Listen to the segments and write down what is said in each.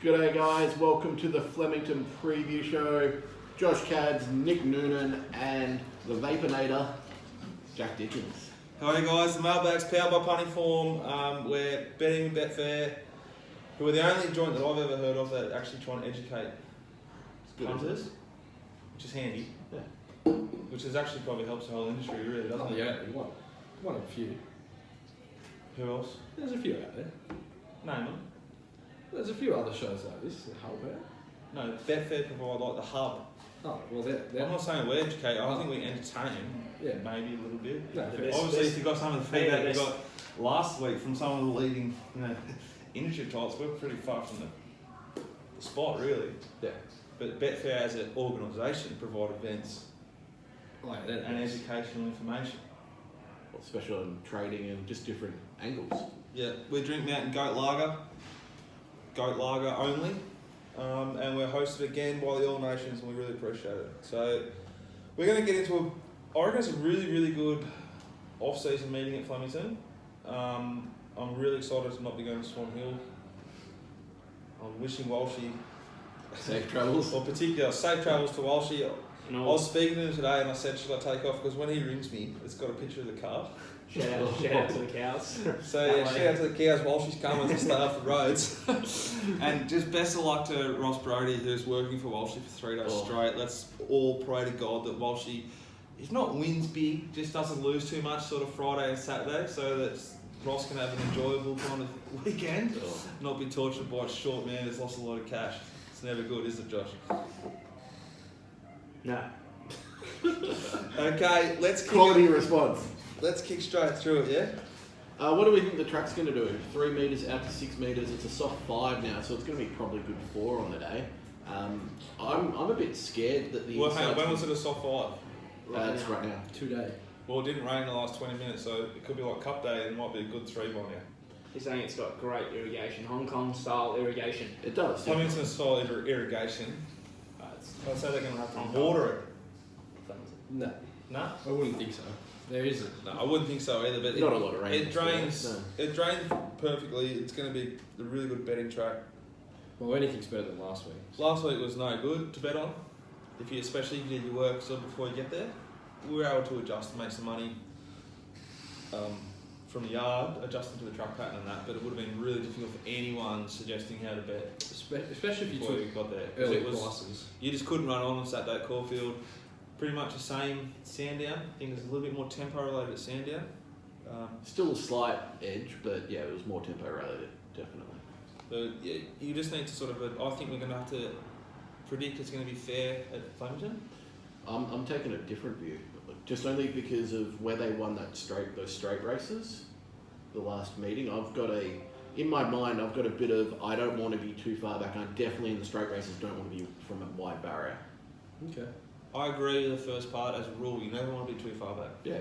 G'day guys, welcome to the Flemington preview show. Josh Cads, Nick Noonan and the Vaponator, Jack Dickens. How are you guys? The Mailbag's powered by Punting Form. We're betting with Betfair, who are the only joint that I've ever heard of that actually try and educate punters, which is handy. Yeah. Which has actually probably helps the whole industry, really, doesn't it? Yeah, one of a few. Who else? There's a few out there. Name them. There's a few other shows like this that help out. No, Betfair provide like the hub. Oh, well, they're I'm not saying we educate, I think we entertain. Yeah. Maybe a little bit. No, Obviously, if you got some of the feedback we got last week from some of the leading, industry types, we're pretty far from the spot, really. Yeah. But Betfair as an organisation provide events Like and educational information. Special in trading and just different angles. Yeah, we drink Mountain Goat Lager only, and we're hosted again by the All Nations, and we really appreciate it. So we're going to get into I reckon it's a really, really good off-season meeting at Flemington. I'm really excited to not be going to Swan Hill. I'm wishing Walshy Safe travels. or particular safe travels to Walshy. I was speaking to him today and I said, should I take off? Because when he rings me, it's got a picture of the car. Shout out to the cows. So yeah, shout out to the cows while she's coming to stay off the roads. And just best of luck to Ross Brody, who's working for Walshy for 3 days straight. Let's all pray to God that Walshy, if not wins big, just doesn't lose too much sort of Friday and Saturday, so that Ross can have an enjoyable kind of weekend, not be tortured by a short man who's lost a lot of cash. It's never good, is it, Josh? No. Okay, let's kick straight through it, yeah? What do we think the track's going to do? 3 metres out to 6 metres. It's a soft 5 now, so it's going to be probably good 4 on the day. I'm a bit scared that the. Well, hang on, when was it a soft 5? It's right now. 2 days. Well, it didn't rain in the last 20 minutes, so it could be like Cup Day and it might be a good 3 by now. He's saying it's got great irrigation, Hong Kong style irrigation. It does. Flemington style irrigation. I'd say they're going to have to water it. No, No? I wouldn't think so. There isn't. No, I wouldn't think so either. But Not a lot of rain. It drains. It drains perfectly. It's going to be a really good betting track. Well, anything's better than last week. Last week was no good to bet on. Especially if you did your work so before you get there, we were able to adjust and make some money from the yard, adjusting to the track pattern and that. But it would have been really difficult for anyone suggesting how to bet, Especially if you before took you got there. early classes. You just couldn't run on Saturday at Caulfield. Pretty much the same Sandown. I think there's a little bit more tempo related at Sandown. Still a slight edge, but yeah, it was more tempo related, definitely. So yeah, you just need to sort of. I think we're going to have to predict it's going to be fair at Flemington. I'm taking a different view, just only because of where they won those straight races, the last meeting. In my mind, I've got a bit of, I don't want to be too far back. I definitely in the straight races don't want to be from a wide barrier. Okay. I agree with the first part. As a rule, you never want to be too far back. Yeah,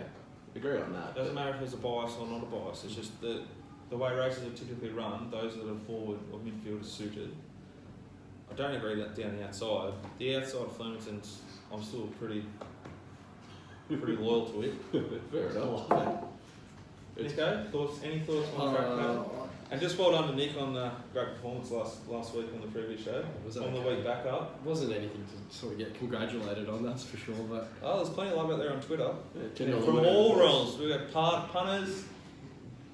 agree on that. Doesn't matter if there's a bias or not a bias. It's just the way races are typically run, those that are forward or midfield are suited. I don't agree that down the outside. The outside of Flemington's, I'm still pretty loyal to it. Fair enough. Nico, any thoughts on the track pattern? And just well done to Nick on the great performance last week on the previous show. Was on the week back up. It wasn't anything to sort of get congratulated on, that's for sure. But There's plenty of love out there on Twitter. Yeah, From all realms. We've got punters,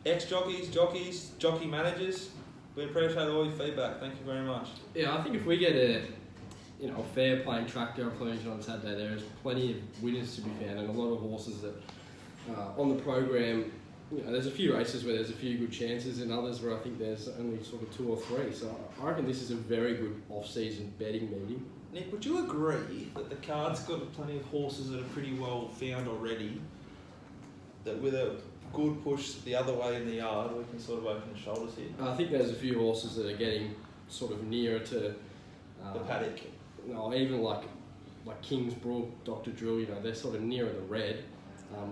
ex-jockeys, jockeys, jockey managers. We appreciate all your feedback. Thank you very much. yeah, I think if we get a fair playing track there at Flemington on Saturday, there is plenty of winners to be found and a lot of horses that on the program. There's a few races where there's a few good chances and others where I think there's only sort of 2 or 3. So I reckon this is a very good off-season betting meeting. Nick, would you agree that the card's got plenty of horses that are pretty well found already, that with a good push the other way in the yard, we can sort of open the shoulders here? I think there's a few horses that are getting sort of nearer to... The paddock. No, even like King's Brook, Dr. Drew, they're sort of nearer the red.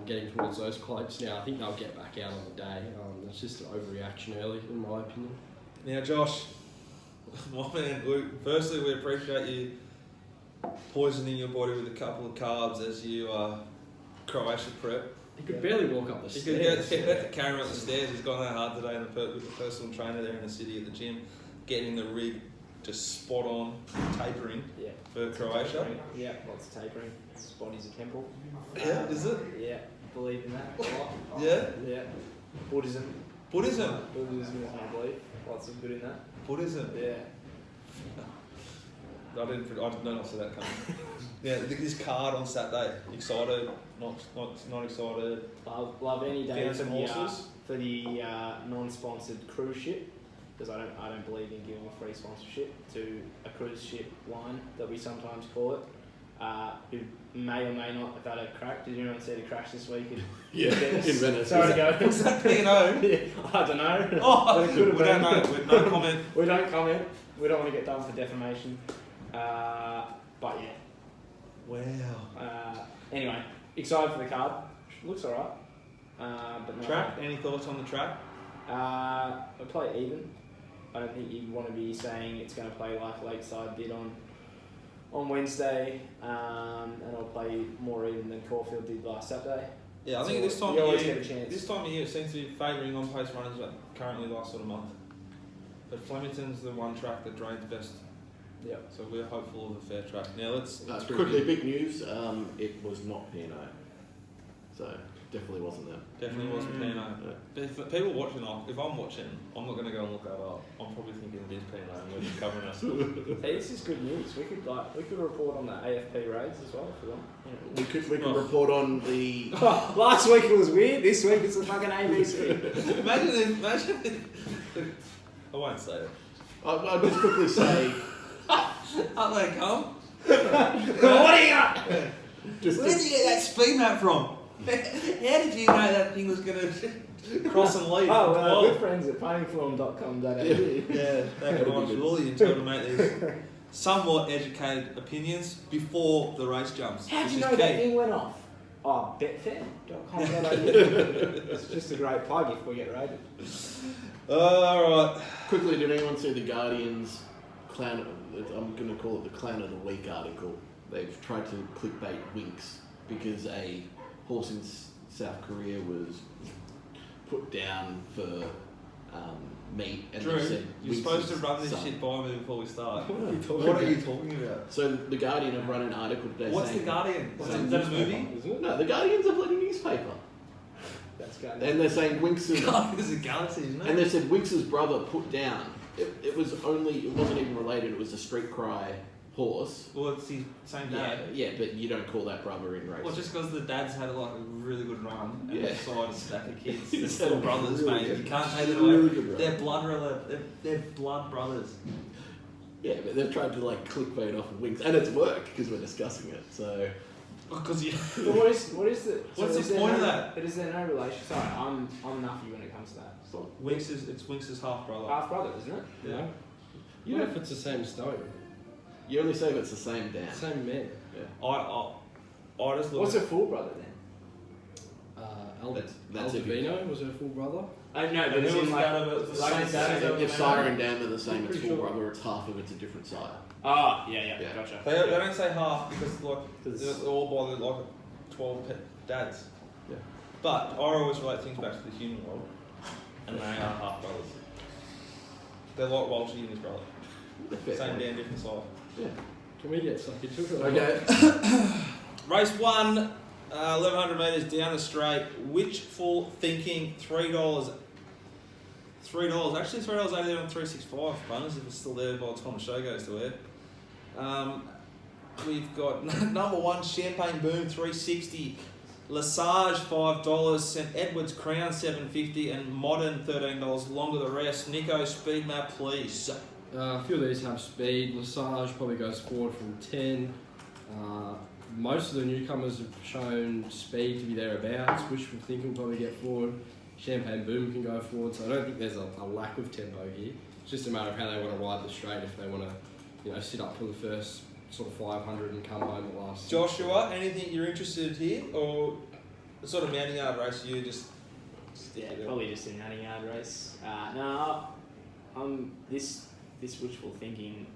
Getting towards those close now, I think they'll get back out on the day. It's just an overreaction early, in my opinion. Now, Josh, my man, firstly, we appreciate you poisoning your body with a couple of carbs as you Croatia prep. He could barely walk up the He stairs. could get to carry him up the stairs. He's gone that hard today with the personal trainer there in the city at the gym, getting the rig just spot on tapering Yeah. for Croatia. Tapering. Yeah, lots of tapering. His body's a temple. Yeah, is it? Yeah, believe in that a lot. Yeah. Yeah. Buddhism. Buddhism. Buddhism is my belief. Lots of good in that. Buddhism. Yeah. I did not see that coming. Yeah, this card on Saturday. Excited? Not excited. Love any day Fancy horses? for the non-sponsored cruise ship, because I don't believe in giving a free sponsorship to a cruise ship line that we sometimes call it, who may or may not have had a crack. Did anyone see the crash this week? Yeah, in Venice. Sorry to go. Was that P&O? Yeah, I don't know. Oh, But it could have we don't been. know. No comment. We don't comment. We don't want to get done for defamation. But yeah. Wow. Anyway, excited for the card. Looks alright. But no. Track? Any thoughts on the track? I play even. I don't think you'd want to be saying it's going to play like Lakeside did on Wednesday, and I'll play more even than Caulfield did last Saturday. Yeah, I think So this time you of always year, get a chance. this time of year it seems to be favouring on-pace runners currently last sort of month. But Flemington's the one track that drains best. Yeah. So we're hopeful of a fair track. Now let's Quickly, big news. It was not P&O, so definitely wasn't that. Definitely wasn't P&O. Yeah. But if people watching, if I'm watching, I'm not going to go and look that up. I'm probably thinking it is P&O and we're just covering ourselves. Hey, this is good news. We could report on the AFP raids as well if we want. We could report on the. Last week it was weird. This week it's the fucking ABC. imagine if I won't say it. I'll just quickly say. Up they come. What do you got? Where did you get that speed map from? How did you know that thing was going to cross and leave? Oh, good friends at payingform.com.au. Yeah, they can surely you tell to make these somewhat educated opinions before the race jumps. How'd which you is know key. that thing went off? Oh, betfair.com.au. It's just a great plug if we get rated. Alright. Quickly, did anyone see the Guardian's clown? I'm going to call it the Clown of the Week article. They've tried to clickbait Winx because a horse in South Korea was put down for meat, and Drew, they said you're Winx's supposed to run this son. shit by me before we start. What are you talking about? So the Guardian have run an article today. What's saying, the Guardian? It's Is that a movie? No, the Guardian's a bloody newspaper, That's good. and they're saying Winx's. This is a galaxy, isn't it? And they said Winx's brother put down. It wasn't even related. It was a street cry horse. Well, it's the same dad. Yeah, but you don't call that brother in racing. Well, just because the dad's had like a really good run and Yeah. decided a stack of kids, they're He's still had a brothers, really mate. good- You can't take it really away. good run. They're blood brothers. Yeah, but they've tried to like clickbait off of Winx, and it's worked because we're discussing it. So Because you. But what is the? What's is the there point of no- that? But is there no relation? Sorry, I'm nuffy when it comes to that. It's Winx's half brother. Half brother, isn't it? Yeah. You know if it's the same stone, you only say if it's the same dam. same man. I just look. What's her full brother then? That's it. Aldovino was her full brother. I know, but And it's who in was like, the dad of it? like The dad same- of it. If Sire and Dam are the same, it's Pretty full sure. brother. It's half of it's a different sire. Oh, yeah, Yeah. gotcha. They don't say half because like 'Cause- they're all by the, like 12 dads. Yeah. But I always relate things back to the human world, and they are half brothers. They're like Walshy and his brother. Fair Same point. damn different side. Yeah. Can we get stuck into it? Okay. Race 1, 1100 metres down the straight. Wishful thinking, $3. Actually, $3.80 there on 365 bonus if it's still there by the time the show goes to air. We've got number 1, Champagne Boom, $3.60. Lesage, $5. St Edward's Crown, $7.50. And Modern, $13. Longer the rest. Nicko, speed map, please. A few of these have speed. Lesage probably goes forward from 10. Most of the newcomers have shown speed to be thereabouts. Wishful Thinking will probably get forward. Champagne Boom can go forward. So I don't think there's a lack of tempo here. It's just a matter of how they want to ride the straight. If they want to, sit up for the first sort of 500 and come home at last. Joshua, anything you're interested here, or the sort of mounting yard race you just Yeah, probably just a 90-yard race. This wishful thinking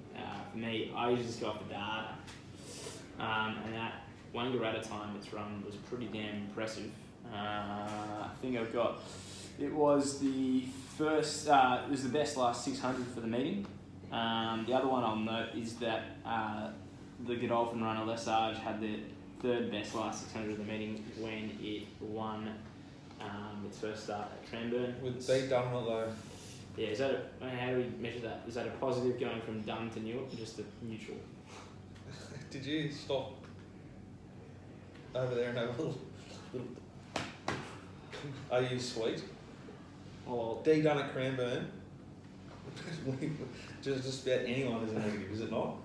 for me, I usually just go off the data, and that Wangaratta time it's run was pretty damn impressive. I think it was the first, it was the best last 600 for the meeting, The other one I'll note is that the Godolphin runner Lesage had the third best last 600 of the meeting when it won its first start at Cranbourne. With D Dunn though. Yeah, is that how do we measure that? Is that a positive going from Dunn to Newark or just a neutral? Did you stop over there and have a little are you sweet? Oh, D Dunn at Cranbourne. just about anyone is a negative, is it not?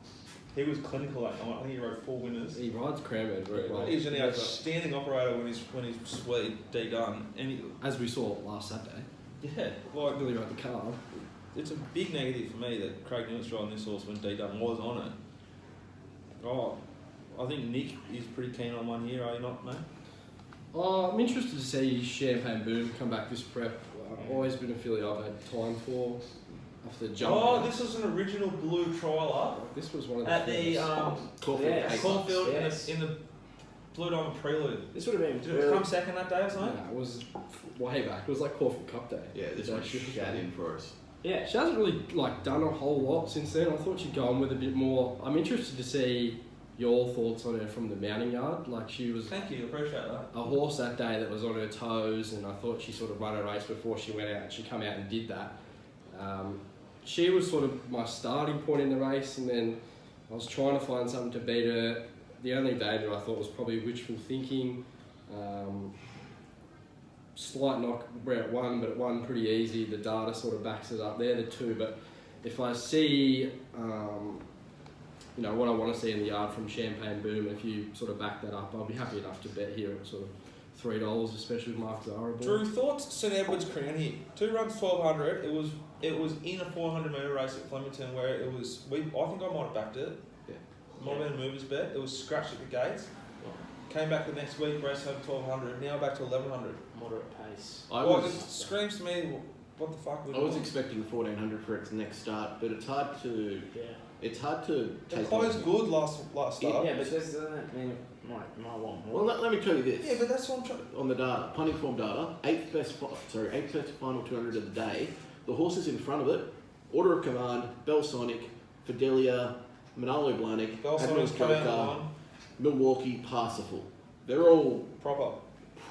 He was clinical that night. I think he rode 4 winners. He rides Cranbourne very well. He's an outstanding operator when he's sweet, D Dunn. And as we saw last Saturday, yeah, like really rode the car. it's a big negative for me that Craig Newitt's riding this horse when D Dunn was on it. Oh, I think Nick is pretty keen on one here, are you not, mate? I'm interested to see Champagne Boom come back this prep. Always been a filly I've had time for. Off the jump. Oh, this was an original blue trialer This was one of the at the Caulfield. Yeah. Caulfield Yes. in the Blue Diamond Prelude. this would have been Did it come second that day or No, something? it was way back. It was like Caulfield Cup Day. Yeah, this So one she- shat in for us. Yeah, She hasn't really done a whole lot since then. I thought she'd go on with a bit more. I'm interested to see your thoughts on her from the mounting yard. She was Thank you, appreciate that. a horse that day that was on her toes, and I thought she sort of ran a race before she went out. She come out and did that. She was sort of my starting point in the race, and then I was trying to find something to beat her. The only danger I thought was probably wishful thinking. Slight knock where it won, but it won pretty easy. The data sort of backs it up. They're the two, but if I see, what I want to see in the yard from Champagne Boom, if you sort of back that up, I'll be happy enough to bet here at sort of $3, especially with Mark Zara. Drew, thoughts St Edward's Crown here. 2 runs 1200. It was in a 400 metre race at Flemington where it was. I think I might have backed it. Yeah. Might have been a mover's bet. It was scratched at the gates. Came back the next week, raced home 1200. Now back to 1100. moderate pace. It screams to me. What the fuck? I was expecting 1400 for its next start, but it's hard to. Yeah. It's hard to They take. closed good last start. Yeah, but this doesn't mean it might want more. Well, let me tell you this. Yeah, but that's what I'm trying. On the data, punting form data, eighth best final 200 of the day. The horses in front of it: Order of Command, Belsonic, Fidelia, Manolo Blahnik, Admiral's Belsonic come out Joker, on Milwaukee, Parsifal. They're all proper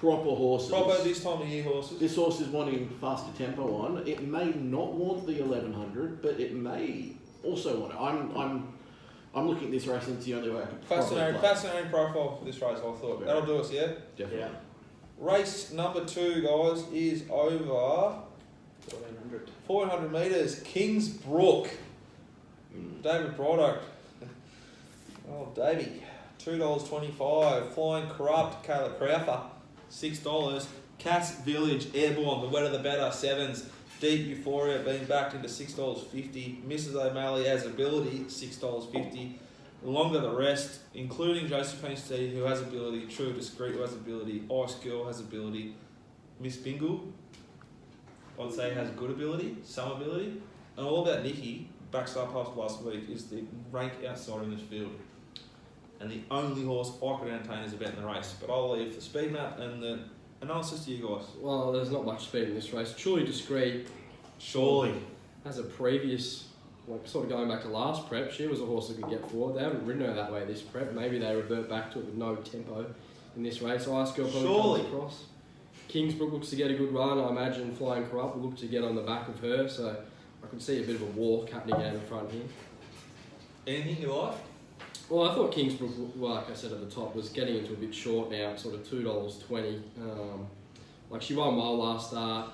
horses. Proper this time of year horses. This horse is wanting faster tempo on. It may not want the 1100, but it may also want it. I'm looking at this race and it's the only way I can Fascinating profile for this race, I thought. Very. That'll do us, yeah? Definitely. Yeah. Race number 2, guys, is over 1400. 400 metres. Kingsbrook. David Broddock. Oh, Davey. $2.25. Flying Corrupt. Kayla Crowther. $6. Cass Village. Airborne. The wetter the better. 7s. Deep Euphoria being backed into $6.50. Mrs. O'Malley has ability. $6.50. Longer the rest, including Josephine Steed, who has ability. True Discreet, who has ability. Ice Girl has ability. Miss Bingle, I'd say, has good ability, some ability. And all about Nikki, backs up after last week, is the rank outsider in this field. And the only horse I could entertain is a bet in the race. But I'll leave the speed map and the analysis to you guys. Well, there's not much speed in this race. Truly Discreet Surely. has a previous, sort of going back to last prep, she was a horse that could get forward. They haven't ridden her that way this prep. Maybe they revert back to it with no tempo in this race. Ice Girl probably Surely. comes across. Kingsbrook looks to get a good run. I imagine Flying Corrupt will look to get on the back of her. So I could see a bit of a walk happening out in front here. Anything you like? Well, I thought Kingsbrook, like I said at the top, was getting into a bit short now, sort of $2.20. She won well last start.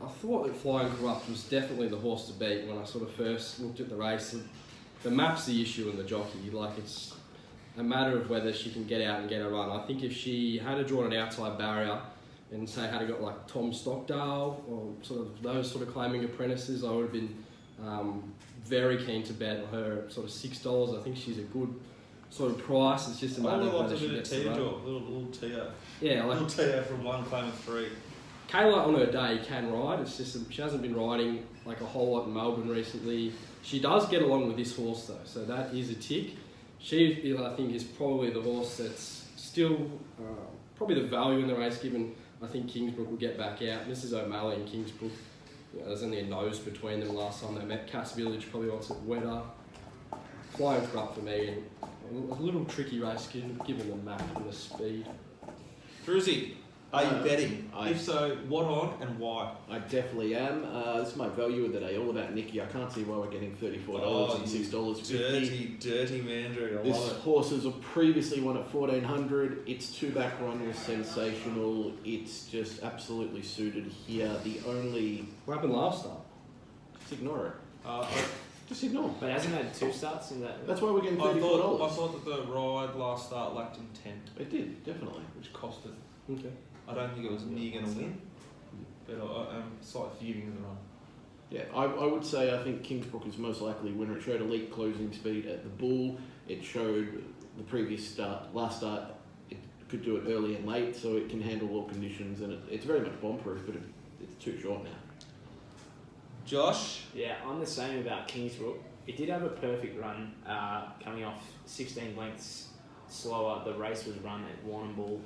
I thought that Flying Corrupt was definitely the horse to beat when I sort of first looked at the race. The map's the issue in the jockey. It's a matter of whether she can get out and get a run. I think if she had drawn an outside barrier and say had got Tom Stockdale or sort of those sort of claiming apprentices, I would have been very keen to bet her sort of $6. I think she's a good sort of price. It's just a matter of whether she gets the run. Little Tia. Yeah, Little Tia from one claim of 3. Kayla on her day can ride. It's just she hasn't been riding a whole lot in Melbourne recently. She does get along with this horse though, so that is a tick. She, I think, is probably the horse that's still probably the value in the race, given I think Kingsbrook will get back out. Mrs. O'Malley and Kingsbrook there's only a nose between them last time they met. Cass Village probably wants it wetter. Flying Corrupt for me, and a little tricky race given the map and the speed. Druzy, are you betting? I- If so, what on and why? I definitely am. This is my value of the day, all about Nicky. I can't see why we're getting $34 and $6.50. Dirty Mandry. I This love it. horses have previously won at 1400. Its 2-back run was sensational. It's just absolutely suited here. The only... What happened last start? Just ignore it. I Just ignore. But it hasn't had 2 starts in that. That's why we're getting thought $34. that the ride last start lacked intent, It did, definitely. which cost it. Okay. I don't think it was near going to win, but I'm slightly fuming in the run. Yeah, I would say I think Kingsbrook is most likely winner. It showed elite closing speed at the Bull. It showed the last start, it could do it early and late, so it can handle all conditions, and it's very much bomb-proof, but it's too short now. Josh? Yeah, I'm the same about Kingsbrook. It did have a perfect run, coming off 16 lengths slower. The race was run at Warrnambool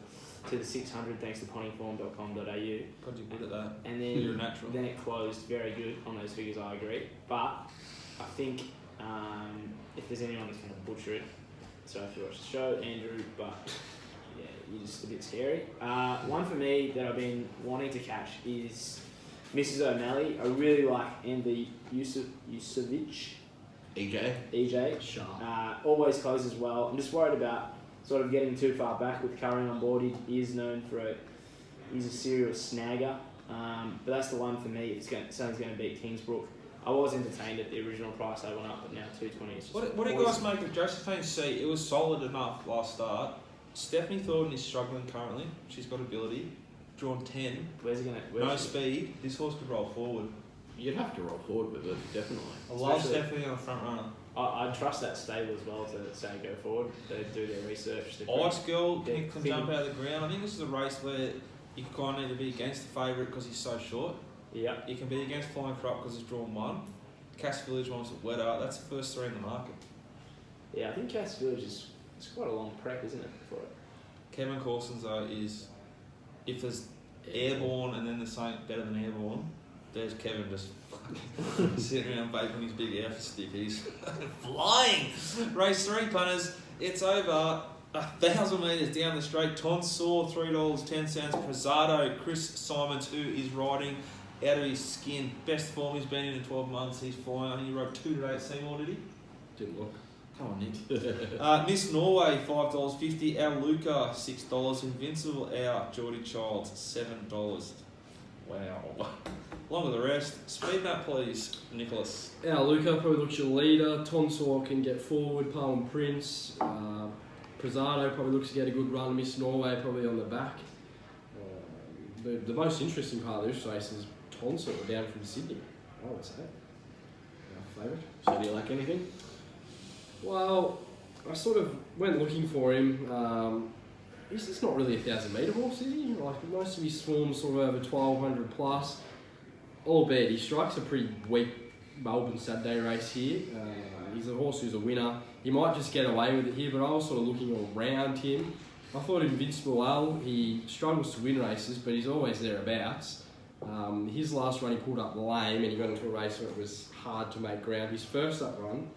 to the 600 thanks to ponyform.com.au. God, you're good at that. And then, You're a natural. then it closed very good on those figures, I agree. But I think if there's anyone that's going to butcher it, so if you watch the show, Andrew, but yeah, you're just a bit scary. One for me that I've been wanting to catch is Mrs. O'Malley. I really like Envy Yusevic, EJ. Sharp. Always closes well. I'm just worried about sort of getting too far back with Curry on board. He is known he's a serial snagger. But that's the one for me. Someone's going to beat Kingsbrook. I was entertained at the original price they went up, but now 220 is just What do you guys make of Josephine C? It was solid enough last start. Stephanie Thornton is struggling currently. She's got ability. Drawn 10. Where's he going to... No speed. This horse could roll forward. You'd have to roll forward with it, definitely. I love Especially- Stephanie on the front runner. I trust that stable as well to say go forward. They do their research. Ice Girl Yeah, can jump out of the ground. I think this is a race where you kind of need to be against the favourite because he's so short. Yeah. You can be against Flying Crop because he's drawn 1. Cass Village wants it wetter. That's the first 3 in the market. Yeah, I think Cass Village it's quite a long prep, isn't it, for it? Kevin Corson's though is, if there's airborne and then there's something better than airborne, there's Kevin just sitting around vaping his big air for stick. He's flying. Race 3, punters. It's over. 1,000 metres down the straight. Tonsor, $3.10. Prezado, Chris Simons, who is riding out of his skin. Best form he's been in 12 months. He's flying. I think he rode 2 today at Seymour, did he? Didn't look. Come on, Nick. Miss Norway, $5.50. Our Luca, $6. Invincible Hour, Geordie Childs, $7. Wow. Along with the rest. Speed that, please, Nicholas. Our Luca probably looks your leader. Tonsor can get forward. Palm Prince. Prezado probably looks to get a good run. Miss Norway probably on the back. The most interesting part of this race is Tonsor down from Sydney, I would say. Our favourite. So do you like anything? Well, I sort of went looking for him. He's not really a 1,000 metre horse, is he? Like most of his forms sort of over 1,200 plus. Albeit he strikes a pretty weak Melbourne Saturday race here. He's a horse who's a winner. He might just get away with it here, but I was sort of looking around him. I thought Invincible Al, he struggles to win races, but he's always thereabouts. His last run he pulled up lame and he got into a race where it was hard to make ground. His first up run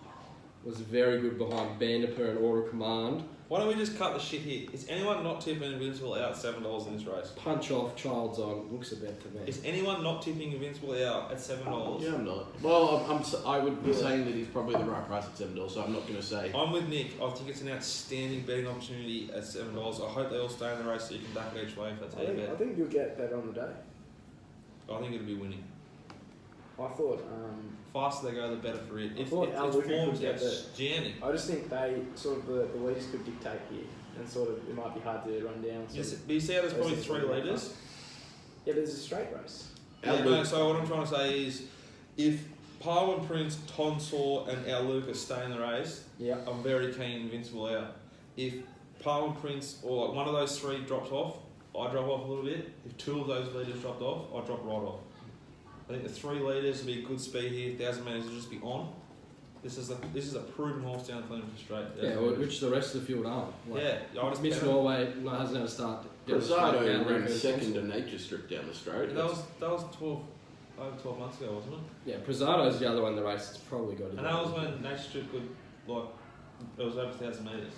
was very good behind Bandiper and Order Command. Why don't we just cut the shit here? Is anyone not tipping Invincible Out $7 in this race? Punch off, Child's on, looks a bet to me. Is anyone not tipping Invincible Out at $7? Yeah, I'm not. Well, I would be saying that he's probably the right price at $7, so I'm not going to say. I'm with Nick. I think it's an outstanding betting opportunity at $7. I hope they all stay in the race so you can back it each way if that's how you bet. I think you'll get that on the day. I think it'll be winning. I thought... Faster they go, the better for it. If thought its Al Luca form's could get the- outstanding. I just think they sort of the leaders could dictate here, and sort of it might be hard to run down. Yes, but you see how there's probably 3 leaders? Yeah, but there's a straight race. Yeah, no, so what I'm trying to say is, if Parwin Prince, Tonsor and Al Lucas stay in the race, Yeah. I'm very keen Invincible Out. If Parwin Prince or like one of those 3 drops off, I drop off a little bit. If 2 of those leaders dropped off, I drop right off. I think the 3 leaders will be a good speed here. 1,000 metres will just be on. This is a proven horse down Flemington straight. Yeah, which the rest of the field aren't. Like, Yeah, I just Miss bet him. Norway hasn't had a start. Prezado ran second to Nature Strip down the straight. That was 12. over 12 months ago, wasn't it? Yeah, Prazado's the other one in the race that's probably got it. And that was when Nature Strip could, like, it was over 1,000 metres.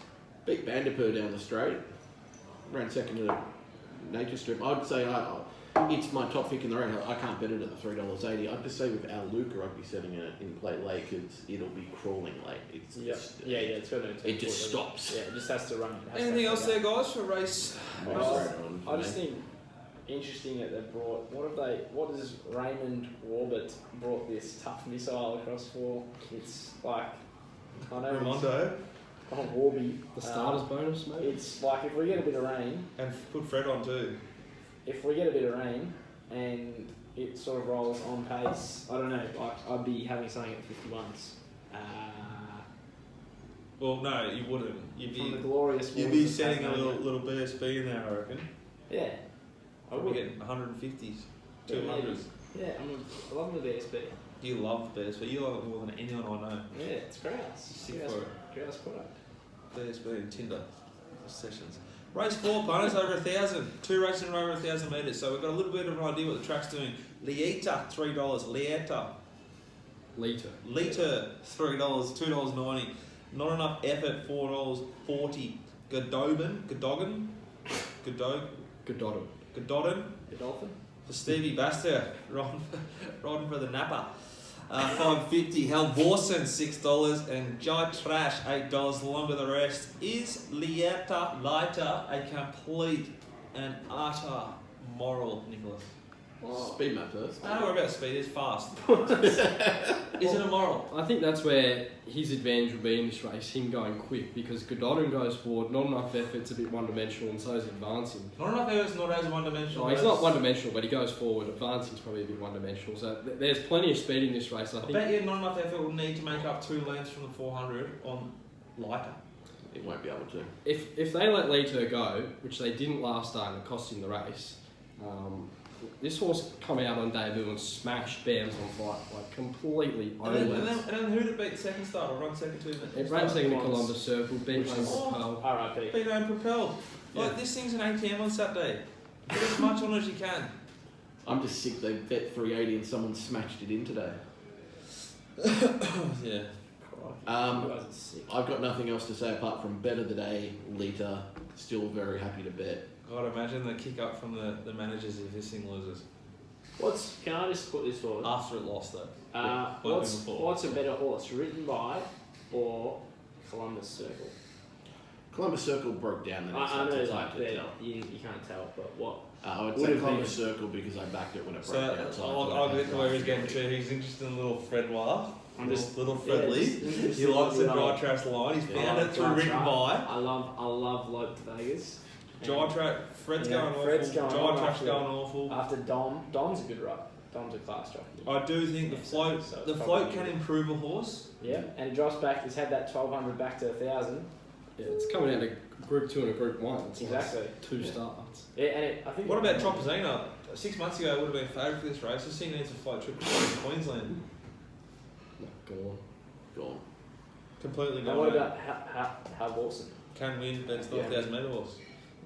Beat Vanderpool down the straight. Ran second to the Nature Strip. I'd say it's my top pick in the round. I can't bet it at the $3.80. I'd just say with our Luca, I'd be setting it in play late because it'll be crawling late. It's It's got no it just stops. Yeah, it just has to run. Anything else there, guys, for race? I just think interesting that they brought. What does Raymond Warbert brought this tough missile across for? It's like I know Raimondo. Warby. The starter's bonus, maybe? It's like if we get a bit of rain. And put Fred on too. If we get a bit of rain and it sort of rolls on pace, I don't know. Like I'd be having something at 51s. Well, no, you wouldn't. From the glorious. You'd be setting a little BSB in there, I reckon. Yeah. I I'd would be getting 150s, 200s. Yeah, I love the BSB. You love BSB. You love it more than anyone I know. Yeah, it's grouse. Sick for it. Grouse product. BSB and Tinder sessions. Race 4, punters over 1,000. 2 races in a row over 1,000 metres. So we've got a little bit of an idea what the track's doing. Lieta, $3. Lieta. Litre. Litre, $3. $2.90. Not enough effort, $4.40. Gododin. Godolphin. For Stevie Baster, riding for the Napa. $5.50. Halvorsen, $6. And Jai Trash, $8. Along with the rest is Lieta a complete and utter moral, Nicholas. Speed map first. I don't know about speed, it's fast. Is it a moral? I think that's where his advantage will be in this race, him going quick, because Gododin goes forward, not enough effort's a bit one-dimensional, and so is advancing. Not enough effort's not as one-dimensional. No, he's not one-dimensional, but he goes forward. Advancing's probably a bit one-dimensional, so there's plenty of speed in this race. I think. bet you not enough effort will need to make up 2 lengths from the 400 on lighter. He won't be able to. If they let Leto go, which they didn't last start and it cost him the race, this horse come out on debut and smashed Bams on fight, like completely And overlapped. then who did it beat second start or run second to? It ran second to Columbus Circle, beat home Propel. R.I.P. Beat home Propelled. Like, this thing's an ATM on Saturday. Put as much on as you can. I'm just sick they bet 380 and someone smashed it in today. Yeah. I've got nothing else to say apart from bet of the day, Lita. Still very happy to bet. God, imagine the kick up from the managers if this thing loses. Can I just put this forward? After it lost, though. What's a better horse, written by or Columbus Circle? Columbus Circle broke down the next I know it's that hard to tell. you can't tell, but what? I would Would say have Columbus Circle because I backed it when it broke down. So I'll get to where he's getting to. He's interested in little Fred Wild. I'm just little Fred Lee. He likes the dry trash line. He's found it through written by. I love Lope to Vegas. Dry trash. Fred's going awful. Dry trash going awful. After Dom's a good ride. Dom's a class jockey. I do think the float can improve a horse. Yeah, and it drops back. It's had that 1,200 back to 1,000. Yeah, it's coming out of Group 2 and a Group 1. It's Exactly. Like 2 starts. Yeah, and I think. What about Tropezina? 6 months ago, it would have been favourite for this race. This thing needs a float trip to Queensland. No, go on. Completely And gone. what about Hal Wilson? Can win, but it's not 1,000 metre horse.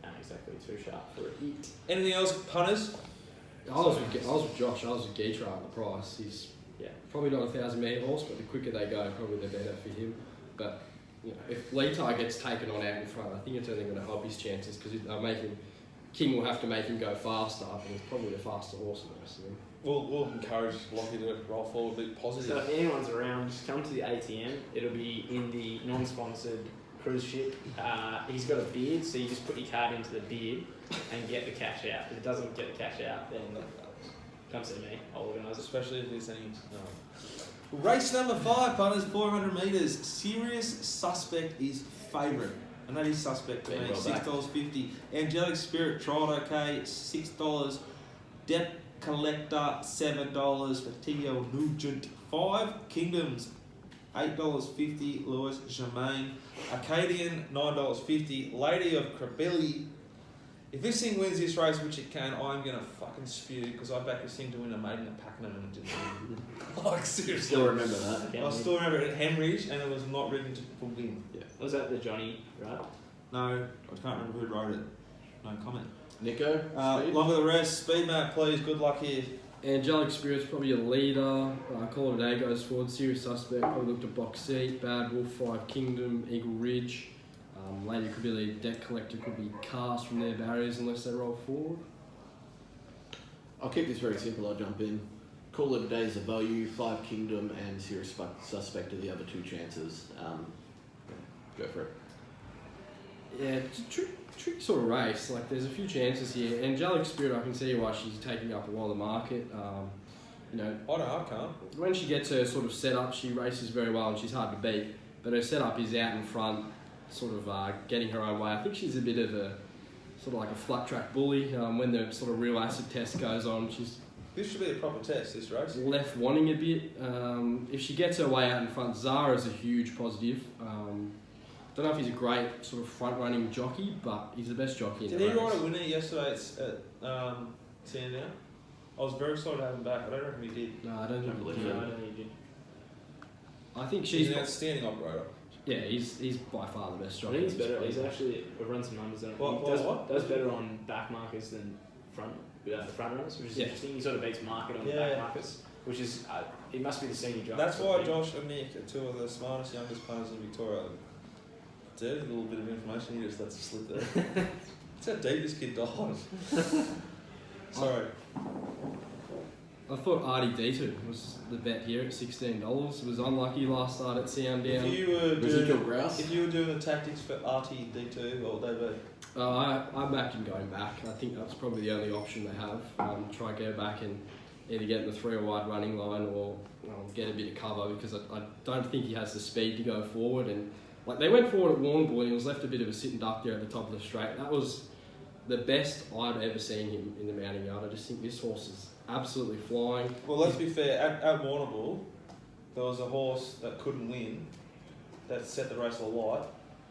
No, exactly. Too sharp for a hit. Anything else, punters? I was with Josh. I was with Geetra at the price. He's probably not a 1,000 metre horse, but the quicker they go, probably the better for him. But you know, if Letai gets taken on out in front, I think it's only going to help his chances because King will have to make him go faster, and he's probably the faster horse in the rest of them. We'll encourage Lockie to roll forward, be positive. So if anyone's around, just come to the ATM. It'll be in the non-sponsored cruise ship. He's got a beard, so you just put your card into the beard and get the cash out. If it doesn't get the cash out, then come see me. I'll organise it. Especially if there's any. Race number 5, punters, 400 metres. Serious Suspect is favourite. And that is Suspect to me, $6.50. Angelic Spirit trialled okay, $6. Debt Collector, $7. For T.O. Nugent, 5. Kingdoms, $8.50. Lewis Germain. Acadian, $9.50. Lady of Krabilly. If this thing wins this race, which it can, I'm going to fucking spew because I backed this thing to win a maiden at Pakenham and it didn't win. Like, seriously. Still remember that. I still remember it at Henry's and it was not written to win. Yeah. Was that the Johnny, right? No, I can't remember who wrote it. No comment. Nicko, Along with the rest, speed map, please. Good luck here. Angelic Spirit's probably a leader. Call It a Day goes forward. Serious Suspect, probably looked at Box Seat. Bad Wolf, Five Kingdom, Eagle Ridge. Lady could be a Debt Collector, could be cast from their barriers unless they roll forward. I'll keep this very simple, I'll jump in. Call It a Day is a value, Five Kingdom and Serious Suspect are the other two chances. Go for it. Yeah, it's a tricky sort of race. Like, there's a few chances here. Angelic Spirit, I can see why she's taking up a lot of the market. You know, I can't. when she gets her sort of setup, she races very well and she's hard to beat. But her setup is out in front, sort of getting her own way. I think she's a bit of a sort of like a flat track bully. When the sort of real acid test goes on, she's This should be a proper test, this race. left wanting a bit. If she gets her way out in front, Zara's a huge positive. Don't know if he's a great sort of front-running jockey, but he's the best jockey in Did the he race. ride a winner yesterday at Sandown? I was very excited to have him back. I don't reckon he did. No, I don't think believe he No, did. I don't think he did. I think She's she's an outstanding operator. yeah, he's by far the best I jockey. think he's in this better. He's breed. actually we've run some numbers on it. What- He does, what? does better on back markers than front runners, which is Yeah. interesting. He sort of beats market on Yeah. back markers, which is it must be the senior driver. That's why Josh and Nick are two of the smartest, youngest punters in Victoria. Dirty little bit of information he just lets slip there. That's how deep this kid died. Sorry. I thought Artie D2 was the bet here at $16. It was unlucky last start at Sandown. If you were Residual doing, grouse. if you were doing the tactics for RTD2, what would they be? I'm back in going back. I think that's probably the only option they have. Try and go back and either get in the 3 or wide running line or get a bit of cover because I don't think he has the speed to go forward. And like they went forward at Warrnambool and he was left a bit of a sitting duck there at the top of the straight. That was the best I'd ever seen him in the mounting yard. I just think this horse is absolutely flying. Well, let's be fair. At Warrnambool, there was a horse that couldn't win that set the race alight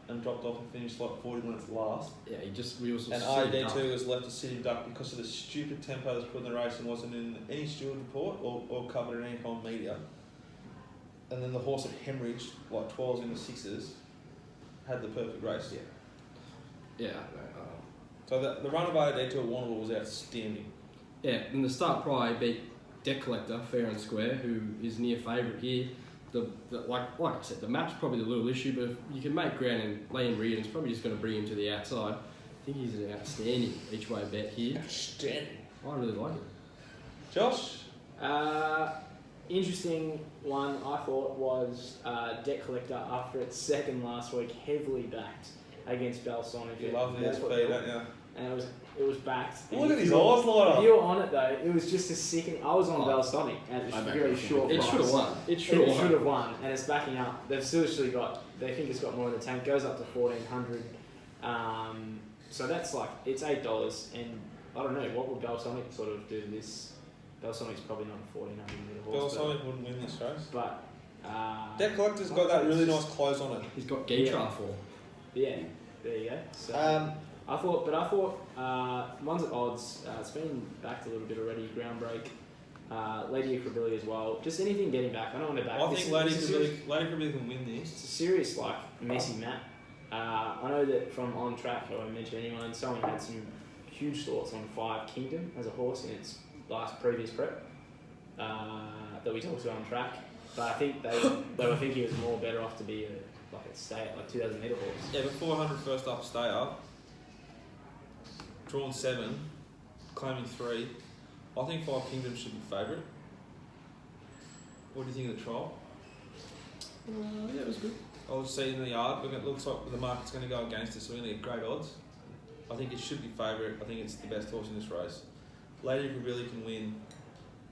and dropped off and finished like 40 minutes last. Yeah, we also And sitting duck. RD2 was left a sitting duck because of the stupid tempo that was put in the race and wasn't in any steward report or covered in any kind of media. And then the horse had hemorrhaged like 12s into 6s, had the perfect race. Yeah, So the run of RD2 at Warrnambool was outstanding. yeah. In the start prior, he beat Debt Collector fair and square, who is near favourite here. Like I said, the map's probably the little issue, but if you can make ground and Liam Reardon's probably just going to bring him to the outside. I think he's an outstanding each way bet here. Outstanding. I really like it. Josh? Interesting one I thought was Debt Collector after its second last week, heavily backed against Belsonic. You love the That's SP, what- don't you? And it was backed. Look And at if his you were- eyes light up. If you were on it though, it was just a second. I was on Oh. Belsonic and it was I backed very it. short. It price. should have won. It should It have should won. have won, and it's backing up. They've seriously got. They think it's got more in the tank. Goes up to 1,400. So that's like it's $8, and I don't know what would Belsonic sort of do to this. Belsonic's probably not a 1,400 metre horse. Belsonic wouldn't win this race. But Debt Collector's got that really nice close on it. He's got Geetra for. yeah, there you go. So I thought one's at odds. It's been backed a little bit already. Groundbreak, Lady Acrobilly as well. Just anything getting back. I don't want to back. I this- think Lady this is serious- Acrobilly can win this. It's a serious, like, messy map. I know that from On Track, I won't mention anyone, someone had some huge thoughts on Five Kingdom as a horse in its previous prep that we talked to On Track. But I think they were thinking it was more better off to be a 2,000 metre horse. Yeah, but 400 first up stayer, drawn 7, claiming 3. I think Five Kingdoms should be favourite. What do you think of the trial? Yeah, it was good. I'll just see in the yard. It looks like the market's going to go against us, so we're going to get great odds. I think it should be favourite. I think it's the best horse in this race. Lady really can win.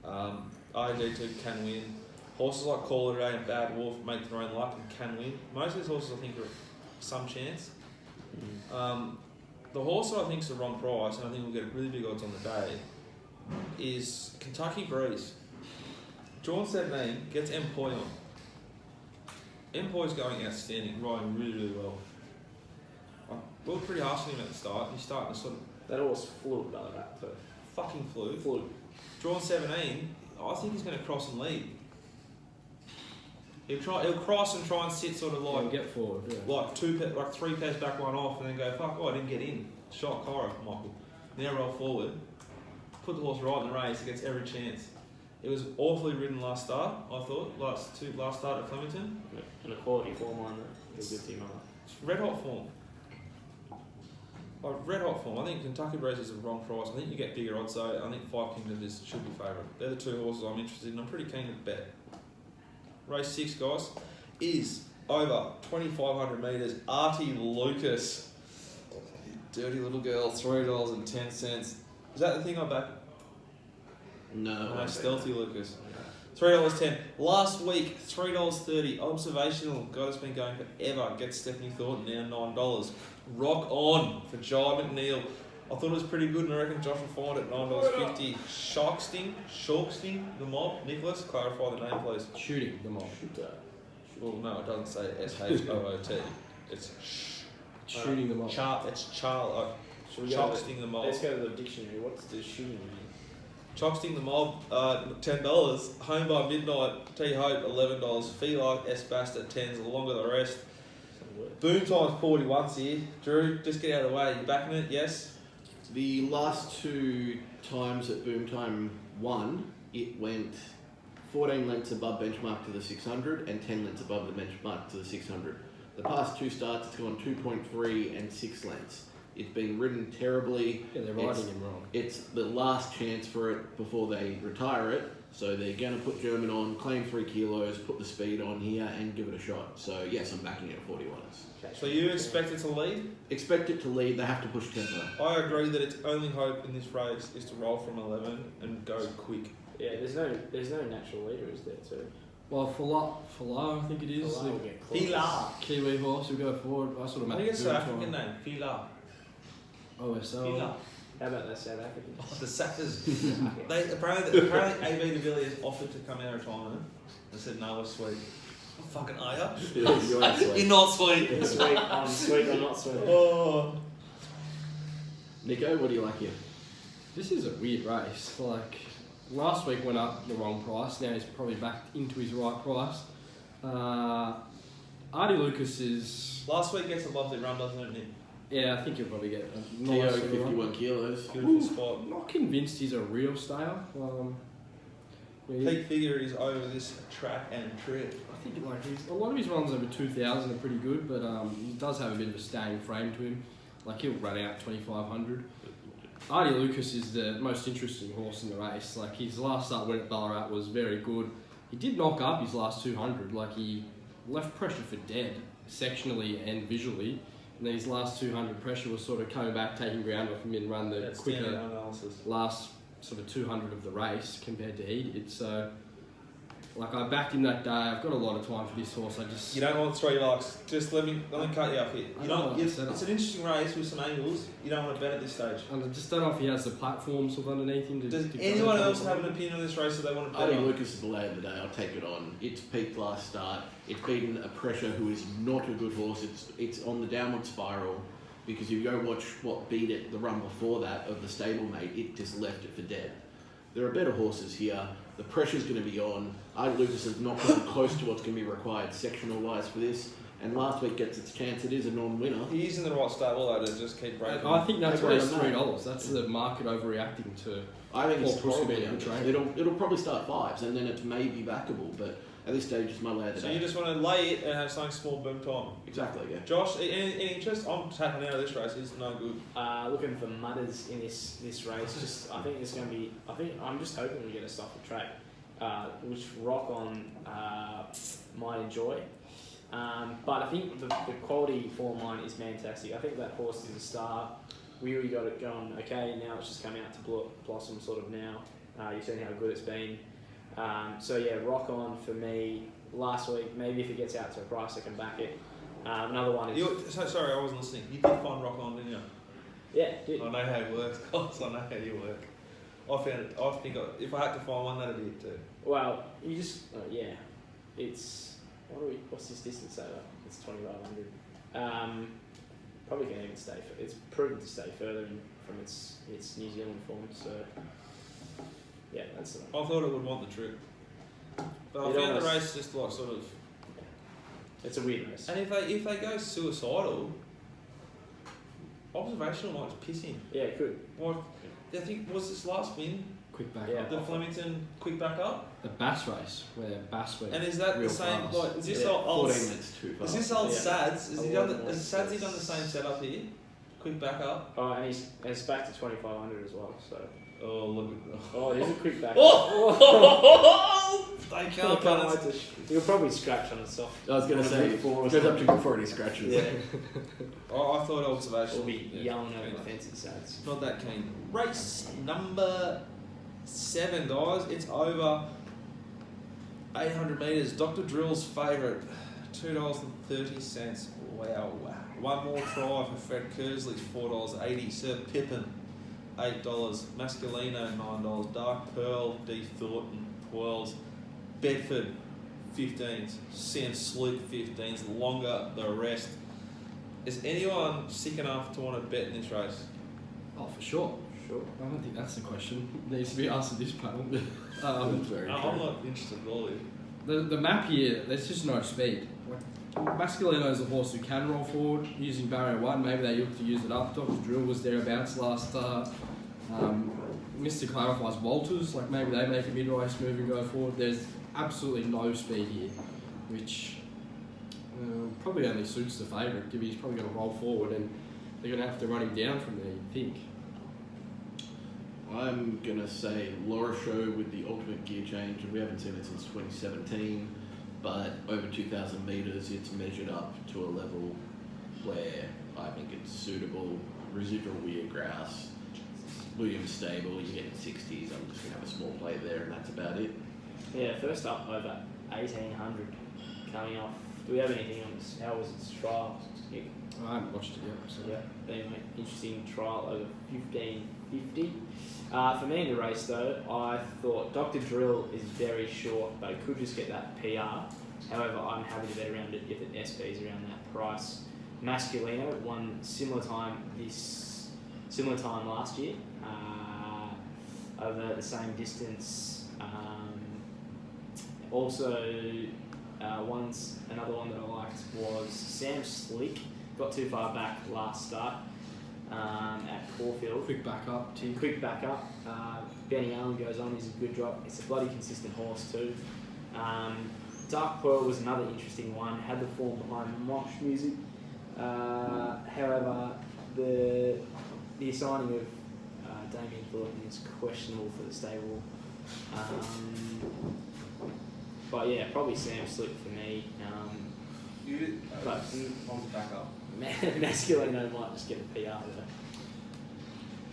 IJ2 can win. Horses like Call It a Day and Bad Wolf make their own luck and can win. Most of these horses I think are some chance. The horse that I think is the wrong price, and I think we'll get really big odds on the day, is Kentucky Breeze. Drawn 17 gets Employ on. Employ's going outstanding, riding really, really well. We were pretty harsh on him at the start. He's starting to sort of That horse flew by that too. fucking flew. Flew. Drawn 17, I think he's going to cross and lead. He'll cross and try and sit sort of Yeah, like get forward. Yeah. like 3 pairs back, one off, and then go fuck. Oh, I didn't get in. Shot Cora, Michael. Now roll forward. put the horse right in the race, he gets every chance. It was awfully ridden last start, I thought. Last start at Flemington. Yeah. And a quality form line that is a good team on. It's red hot form. Like red hot form. I think Kentucky Breeze is the wrong price. I think you get bigger odds though. I think Five Kingdoms should be favourite. They're the two horses I'm interested in. I'm pretty keen to bet. Race 6, guys, is over 2,500 metres. Artie Lucas. Dirty little girl, $3.10. Is that the thing I back? No. Stealthy Lucas. $3.10. Last week, $3.30. Observational. God, it's been going forever. Get Stephanie Thornton now $9. Rock on for Jai McNeil. I thought it was pretty good, and I reckon Josh will find it $9.50. Sharksting, the mob. Nicholas, clarify the name, please. Shooting the mob. Well, no, it doesn't say SHOOT. It's Shooting the mob. It's Charl. Should we go Sharksting the mob. Let's go to the dictionary. What's the shooting mean? Chocksting the mob, $10. Home by midnight, T Hope, $11. Feelark, S Basta, 10s, along with the rest. Boom time's 41s here. Drew, just get out of the way. You backing it? Yes? The last 2 times that Boom Time won, it went 14 lengths above benchmark to the 600 and 10 lengths above the benchmark to the 600. The past 2 starts, it's gone 2.3 and 6 lengths. It's been ridden terribly. Yeah, they're riding him wrong. It's the last chance for it before they retire it. So they're going to put German on, claim 3 kilos, put the speed on here and give it a shot. So yes, I'm backing it at 41s. Okay. So you expect it to lead? Expect it to lead, they have to push tempo. I agree that its only hope in this race is to roll from 11 and go quick. Yeah, there's no natural leader, is there? Too. Well, Fala, I think it is. Fala will get close. Fila. Kiwi horse will go forward. I sort of I make think it's the an Boom African Time. name. Fila. OSL. Fila. How about the South Africans? Oh, the Sackers. They apparently AB de Villiers offered to come out of retirement. They said no, we're sweet. Oh, fucking are ya? You're absolutely- You're not sweet. Yeah, sweet, sweet or not sweet. Oh. Nico, what do you like here? This is a weird race. Like, last week went up the wrong price. Now he's probably back into his right price. Artie Lucas is... Last week gets a lovely run, doesn't it, Nick? Yeah, I think he'll probably get a TO nice 51 kilos. Beautiful spot. I'm not convinced he's a real stayer. Peak figure is over this track and trip. I think like a lot of his runs over 2,000 are pretty good, but he does have a bit of a staying frame to him. Like he'll run out 2,500. Artie Lucas is the most interesting horse in the race. Like his last start win at Ballarat was very good. He did knock up his last 200. Like he left pressure for dead, sectionally and visually. And then his last 200 pressure was sort of coming back, taking ground off him and run the That's quicker standard analysis. last sort of 200 of the race compared to he did. So, like I backed him that day. I've got a lot of time for this horse. I just You don't want 3 likes. Just let me cut you up here. I You know don't. what I It's said. an interesting race with some angles. You don't want to bet at this stage. and I just don't know if he has the platform sort of underneath him. Does to anyone go else for have it. an opinion on this race that they want to bet Artie on? Lucas is the lay of the day. I'll take it on. It's peaked last start. It's beaten a pressure who is not a good horse. It's on the downward spiral. Because if you go watch what beat it the run before that of the stablemate, it just left it for dead. There are better horses here. The pressure's going to be on. Artie Lucas is not coming close to what's going to be required sectional-wise for this. And last week gets its chance. It is a non-winner. He's in the right stable though to just keep breaking. I think that's why it's I agree on $3. That's the market overreacting to. I think it's Or push horribly him in the under. train. It'll probably start 5s, and then it's maybe backable. But at this stage, it's my lay of the So day. you just want to lay it and have something small boom time. Exactly, yeah. Josh, any interest? I'm tapping out of this race. It's no good. Looking for mudders in this race. Just I think it's going to be. I'm just hoping we get a stuff of track, which Rock On might enjoy. But I think the quality form line is fantastic. I think that horse is a star. We really got it going. Okay, now it's just come out to blossom sort of now. You've seen how good it's been. So yeah, Rock On for me. Last week, maybe if it gets out to a price, I can back it. Another one is Sorry, I wasn't listening. You did find Rock On, didn't you? yeah, did. I know how it works, guys. I know how you work. I found it. I think if I had to find one, that'd be it too. Well, you just yeah, it's what's this distance over? It's 2,500. Probably can even stay. It's proven to stay further from its New Zealand form. So yeah, that's. I thought it would want the trip, but I It found the almost- race just like sort of. It's a weird race. And if they go suicidal, observational might just piss him. Yeah, it could. Well, I think was this last win Quick back Yeah. up. the Flemington quick back up? The Bass race, where Bass went. And is that real the same? fast. Like, is this Yeah, old? 14 minutes too fast. Is this old Yeah. Sads? Is he I done? wouldn't Has want Sadsy done the same setup here? Quick back up. Oh, and it's back to 2,500 as well. So. Oh look at Oh, there's a quick back. Oh! They can't Can't run wait to you'll probably scratch on the soft. I was going to say, it goes up to before any scratches. Yeah. Oh, I thought observation. We'll be Yeah, yelling over keen. the fences, Sads. Not that keen. Race number 7, guys. It's over 800 metres. Dr. Drill's favourite, $2.30. Wow. One more try for Fred Kersley's $4.80. Sir Pippin, $8. Masculino, $9. Dark Pearl, D. Thornton, $12. Bedford, 15s. Sam Sloop, 15s. Longer the rest. Is anyone sick enough to want to bet in this race? Oh, for sure. Sure. I don't think that's the question. It needs to be asked at this panel. That's very I'm true. not interested at all. The map here, there's just no speed. Masculino is a horse who can roll forward using barrier 1. Maybe they look to use it up. Dr. Drill was thereabouts last start. Mr. Clarifies Walters, like maybe they make a mid-race move and go forward. There's absolutely no speed here, which probably only suits the favourite, given he's probably going to roll forward and they're going to have to run him down from there, you'd think. I'm going to say Laura Show with the ultimate gear change, and we haven't seen it since 2017, but over 2,000 metres, it's measured up to a level where I think it's suitable. Residual weir grass, Williams stable, you get 60s, I'm just going to have a small play there, and that's about it. Yeah, first up over 1,800 coming off. Do we have anything on this? How was its trial? Nick? I haven't watched it yet, so. Yeah, anyway, interesting trial over 1,550. For me in the race though, I thought Dr. Drill is very short, but it could just get that PR. However, I'm happy to bet around it if it SP's around that price. Masculino won similar time last year, over the same distance. Another one that I liked was Sam Slick. Got too far back last start at Caulfield. Quick back up, Tim. Quick back up. Benny Allen goes on. He's a good drop. It's a bloody consistent horse too. Dark Pearl was another interesting one. Had the form behind mosh music. However, the assigning of Damien Thornton is questionable for the stable. But yeah, probably Sam Slick for me. But on the back up. Masculino might just get a PR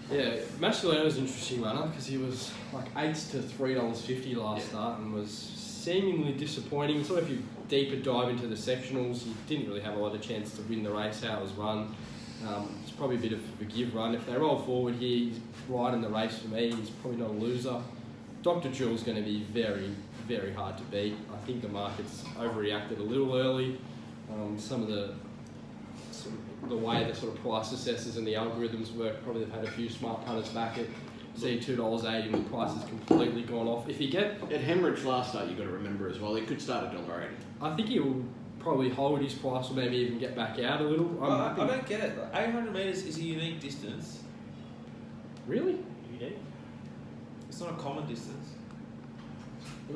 though. Yeah, Masculino's an interesting runner because he was like $8 to $3.50 last start and was seemingly disappointing. Sort of if you deeper dive into the sectionals, he didn't really have a lot of chance to win the race how it was run. It's probably a bit of a give run. If they roll forward here, he's right in the race for me. He's probably not a loser. Dr. Drill's going to be very, very hard to beat. I think the market's overreacted a little early. Some of the way the sort of price assessors and the algorithms work, probably they've had a few smart punters back at see $2.80 and the price has completely gone off. If you get At Hemorrhage last start, you've got to remember as well, it could start at $1.80. I think he'll probably hold his price or maybe even get back out a little. I'm I happy. don't get it. 800 metres is a unique distance. Really? Yeah. It's not a common distance.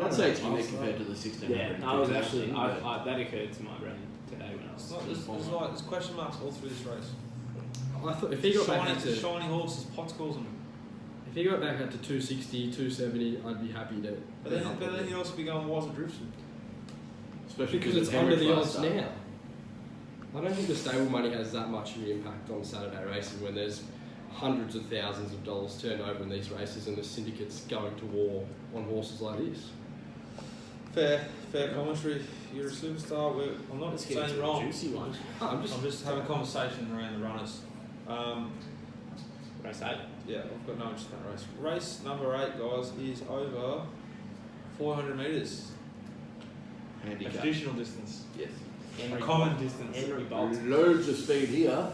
I'd say it's unique compared to the 1600. Yeah, I was actually that occurred to my brain today when I was. It's not. There's question marks all through this race. I thought if he got back out to shiny horses, Potts calls them. if he got back out to 260, 270, I'd be happy to. But then you'd also be going, why's it drifting? Especially Because it's of under the Hemorrhage odds last start. now. I don't think the stable money has that much of an impact on Saturday racing when there's hundreds of thousands of dollars turned over in these races and the syndicates going to war on horses like this. Fair commentary. You're a superstar. I'm not Let's get saying into wrong. a juicy one. Oh, I'm just having a conversation around the runners. Race 8. Yeah, I've got no interest in that race. Race number 8, guys, is over 400 metres. A Handicap. traditional distance. Yes. A common distance. Henry Bolt. Loads of speed here.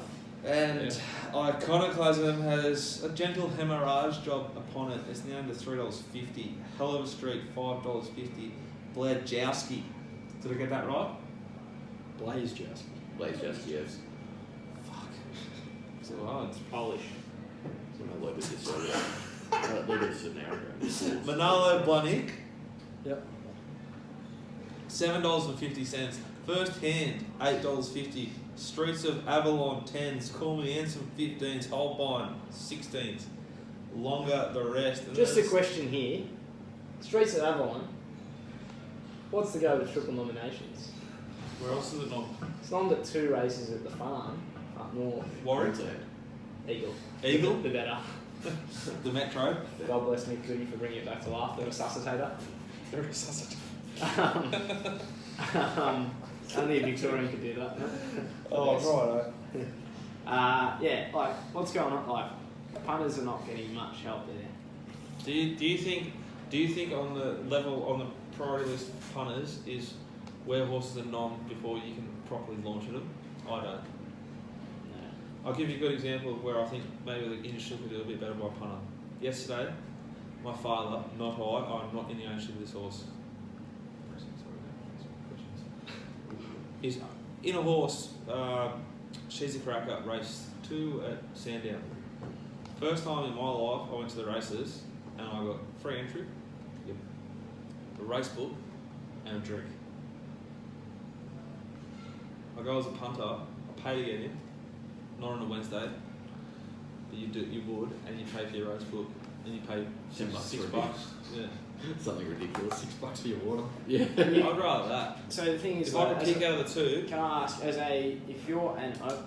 And Iconoclasm has a gentle hemorrhage job upon it. It's now under $3.50. Hell of a Street, $5.50. Bledjowski. Did I get that right? Blaze Jasper. Blaze just yes. Fuck. So hard. It's Polish. when I loaded this earlier. Loaded this an hour ago. Manalo Blahnik, Yep. $7.50. First hand, $8.50. Streets of Avalon, 10s. Call Me Ansem, 15s. Holbein, 16s. Longer, the rest. And Just a there's- question here. Streets of Avalon. What's the go with triple nominations? Where else is it not? It's not at 2 races at the farm up north. Warwick? Queensland. Eagle. Eagle? The better. The Metro? God bless Nick Goody for bringing it back to life. The resuscitator. The resuscitator. Only a Victorian could do that. Oh, right. Yeah, like, what's going on? Like, punters are not getting much help there. Do you think on the level, on the priority list of punters is where horses are non before you can properly launch them? I don't. No. I'll give you a good example of where I think maybe the industry could do a bit better by a punter. Yesterday, my father, not I, I'm not in the ownership of this horse, is in a horse, She's a Cracker, race 2 at Sandown. First time in my life I went to the races and I got free entry, a race book and a drink. I go as a punter, I pay to get in, not on a Wednesday, but you would, and you pay for your race book, and you pay $10 $6. for a Yeah. Something ridiculous. $6 for your water. Yeah. I'd rather that. So the thing is, If I like, could pick out of the two, can I ask, if you're and I'm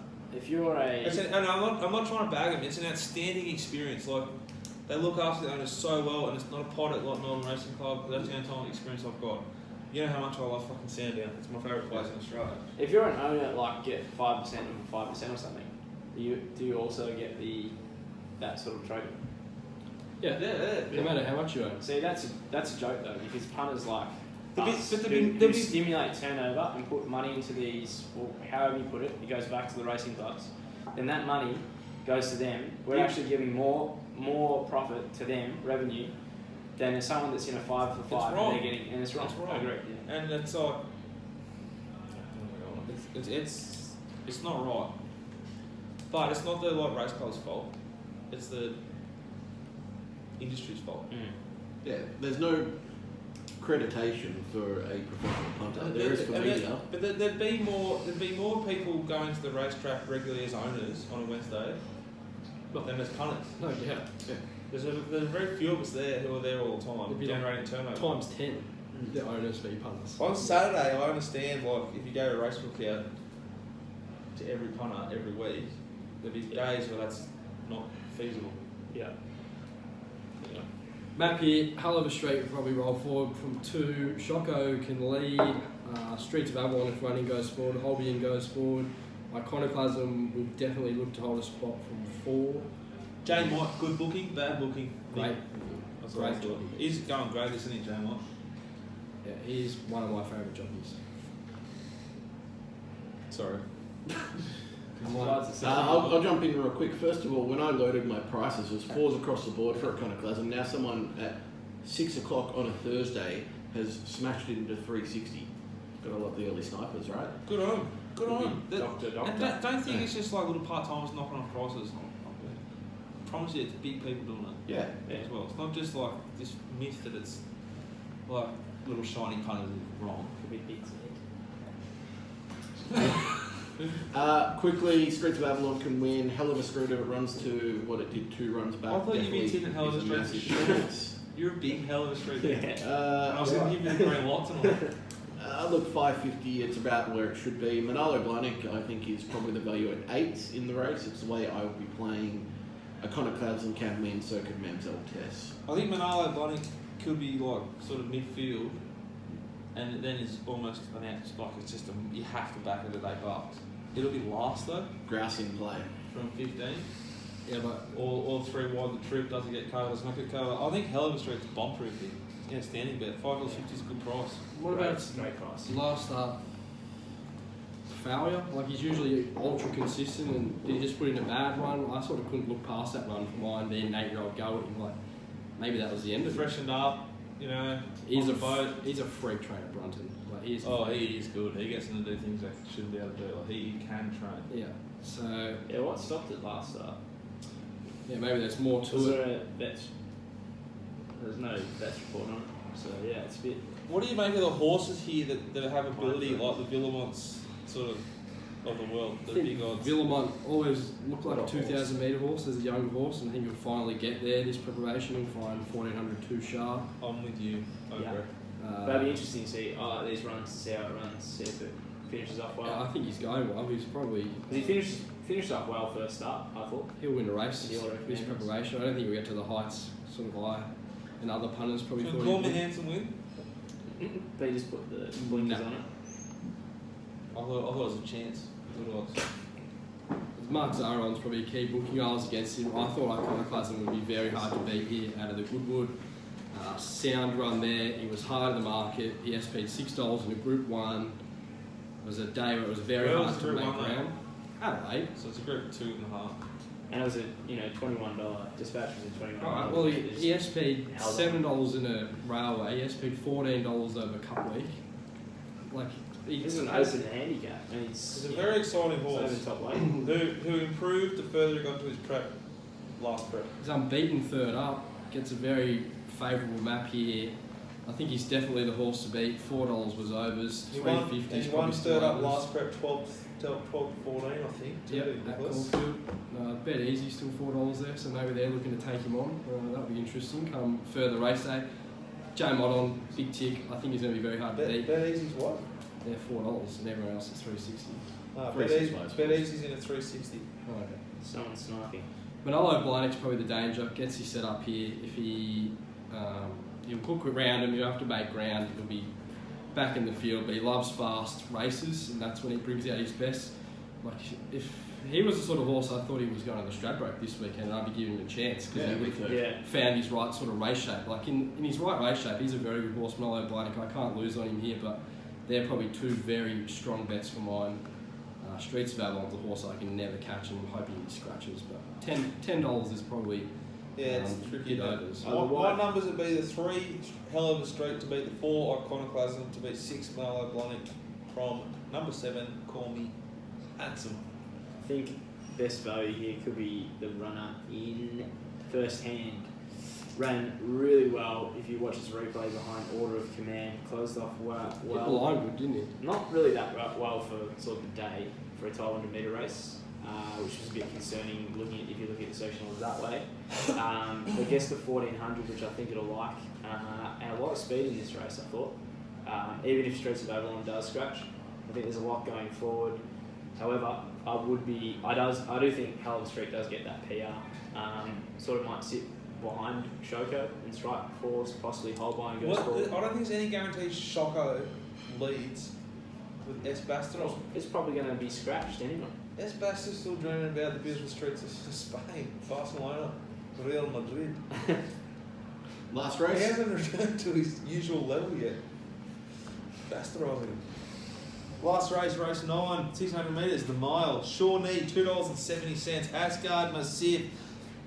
not trying to bag them. It's an outstanding experience. Like they look after the owners so well, and it's not a pod at like Northern Racing Club. That's the only time experience I've got. You know how much I love fucking Sandown. It's my favourite place in Australia. if you're an owner, like get 5% of 5% or something, do you also get that sort of trophy? Yeah. No matter how much you own. See, that's a joke though, because punters like There'll be- us but who there'll be- stimulate turnover and put money into these, or however you put it, it goes back to the racing clubs. Then that money goes to them. We're Yeah. actually giving more profit to them, revenue, than someone that's in a 5 for 5 wrong. and they're getting, and it's wrong. It's wrong. I agree. Yeah. And it's like, it's not right. But it's not the like race club's fault. It's the industry's fault. Yeah, there's no accreditation for a professional punter. There is for media. But there'd be more people going to the racetrack regularly as owners on a Wednesday than as punters. No doubt. Yeah. There's very few of us there who are there all the time, It'd be generating turnover. Times 10. The owners be punters. On Saturday, I understand, like, if you go to racebook out to every punter every week, there'll be days where that's not feasible. Yeah. Map here, hell of a straight will probably roll forward from 2. Shocko can lead. Streets of Avalon if running goes forward. Holbein goes forward. Iconoclasm will definitely look to hold a spot from 4. Jay Mott, good booking, bad booking. Great. That's what I Great thought. jockey. He's going great, isn't he, Jay Mott? Yeah, he's one of my favourite jockeys. Sorry. I'll jump in real quick. First of all, when I loaded my prices, it was 4s across the board for Iconoclasm. Now someone at 6 o'clock on a Thursday has smashed it into 360. Gotta love the early snipers, right? Good on him. Good on him. Doctor. And don't think it's just like little part-timers knocking off prices. I promise you, it's big people doing it. Yeah. As well. It's not just like this myth that it's like little shiny punters is wrong. Could be big. Quickly, Streets of Avalon can win. Hell of a Street if it runs to what it did 2 runs back. I thought you'd be Definitely tipping Hell of a is Street massive for chance. You're a big hell of a street Yeah. fan. And I was going to give you the green light tonight. Look, 550, it's about where it should be. Manalo Blahnik, I think, is probably the value at 8 in the race. It's the way I would be playing Iconoclasm, Camman, Circuit, Mamselle, Tess. I think Manalo Blahnik could be like sort of midfield, and then it's almost an out. Like it's just you have to back it at $8. It'll be last though Grousing play. from 15. Yeah, but Or 3 wide. The troop doesn't get covered. Doesn't get covered. I think Hell of a Street's bomb proof. Yeah, standing bet. $5.50 is a good price. what about Great price. last start failure? Like he's usually ultra consistent, and did he just put in a bad run? I sort of couldn't look past that run for mine. Being an 8-year-old going, like maybe that was the end of it. Freshened up, you know. He's on a the boat. he's a freak trainer, Brunton. Like he's Oh, he is good. He gets them to do things they shouldn't be able to do. Like he can train. yeah. So Yeah, what stopped it last start? yeah, maybe there's more to Was it. there a vets? There's no vets report on it. So yeah, it's a bit. What do you make of the horses here that have ability like the Villamonts sort of the world, the big odds? Villamont always looked like a 2,000 metre horse as a young horse, and I think he'll finally get there this preparation and find 1400 too sharp. I'm with you. I Yeah. agree. That'd be interesting to see these runs, to see how it runs, see if it finishes off well. Yeah, I think he's going well. He's probably He finished up well first start, I thought. he'll win a race He'll this recommend us. preparation. I don't think we get to the heights sort of I and other punters probably Can thought Coleman he would. Hanson win? They just put the blinkers No. on it. I thought it was a chance. Good odds. Mark Zaron's probably a key booking. I was against him. I thought Iconoclasm would be very hard to beat here out of the Goodwood. Sound run there. He was hard in the market. He SP'd $6 in a Group 1. It was a day where it was very Where was hard the to Group make 1 ground. Adelaide. So it's a group 2.5. And it was a $21 dispatch was a $21. Alright, well he SP'd Held $7 in a railway. He SP'd $14 over Cup Week. Like This is an open handicap, and It's a very exciting it's horse over top weight. who improved the further he got to his prep, last prep. He's unbeaten third up. Gets a very favourable map here. I think he's definitely the horse to beat. $4 was overs. He won, $3.50 and he is won probably third still up overs. last prep 12 to 14, I think. Yep, too, at Nicholas. Caulfield. Bet easy, still $4 there, so maybe they're looking to take him on. That'll be interesting. Come further race day. Jay Modon, big tick. I think he's going to be very hard to beat. Bet Easy's what? They're $4 and everyone else is $3.60. Bet Easy's in a 360. Oh, okay. Someone's sniping. Manolo Blahnik's probably the danger. Gets his set up here. If he'll cook around him, he'll have to make ground. He'll be back in the field, but he loves fast races, and that's when he brings out his best. Like if he was the sort of horse I thought he was going to the Stradbroke this weekend, I'd be giving him a chance because he would have Yeah. found his right sort of race shape. Like in his right race shape, he's a very good horse, Manolo Blahnik. I can't lose on him here, but they're probably two very strong bets for mine. Streets of Avalon's a horse I can never catch, and I'm hoping he scratches. But $10 is probably Yeah, it's tricky. hit overs. What numbers would be the 3 Hell of a Street to beat the 4 Iconoclasm to beat 6 Marlow Blahnik from number 7 Call Me Handsome. I think best value here could be the runner in first hand. Ran really well. If you watch his replay behind Order of Command, closed off well. Line good, didn't he? Not really that well for sort of the day for a 1200 metre race, which was a bit concerning looking at if you look at the sectionals that way. But gets to 1400, which I think it'll like, and a lot of speed in this race. I thought, even if Streets of Avalon does scratch, I think there's a lot going forward. However, I do think Hell of a Street does get that PR. Sort of might sit behind Shoko and strike force, possibly hold by and goes forward. I don't think there's any guarantee Shoko leads with S. Bastos. It's probably going to be scratched anyway. S. Bastos still dreaming about the beautiful streets of Spain, Barcelona, Real Madrid. Last He race. hasn't returned to his usual level yet. Basterising him. Last race, race 9, 600 metres, the mile. Shawnee, $2.70. Asgard Massif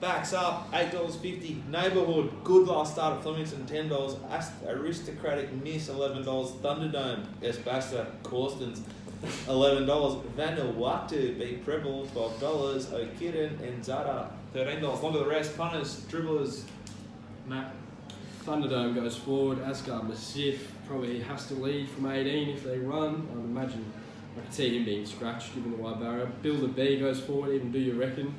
backs up, $8.50. Neighbourhood, good last start at Flemington, $10. Aristocratic Miss, $11. Thunderdome, Espasta, Corstens, $11. Vanuatu, beat Preble, $12. O'Kidden and Zada, $13. Look at the rest, punters, dribblers. Matt. Thunderdome goes forward. Asgard Massif probably has to lead from 18 if they run. I'd imagine I could see him being scratched given the wide barrier. Builder B goes forward, even do you reckon?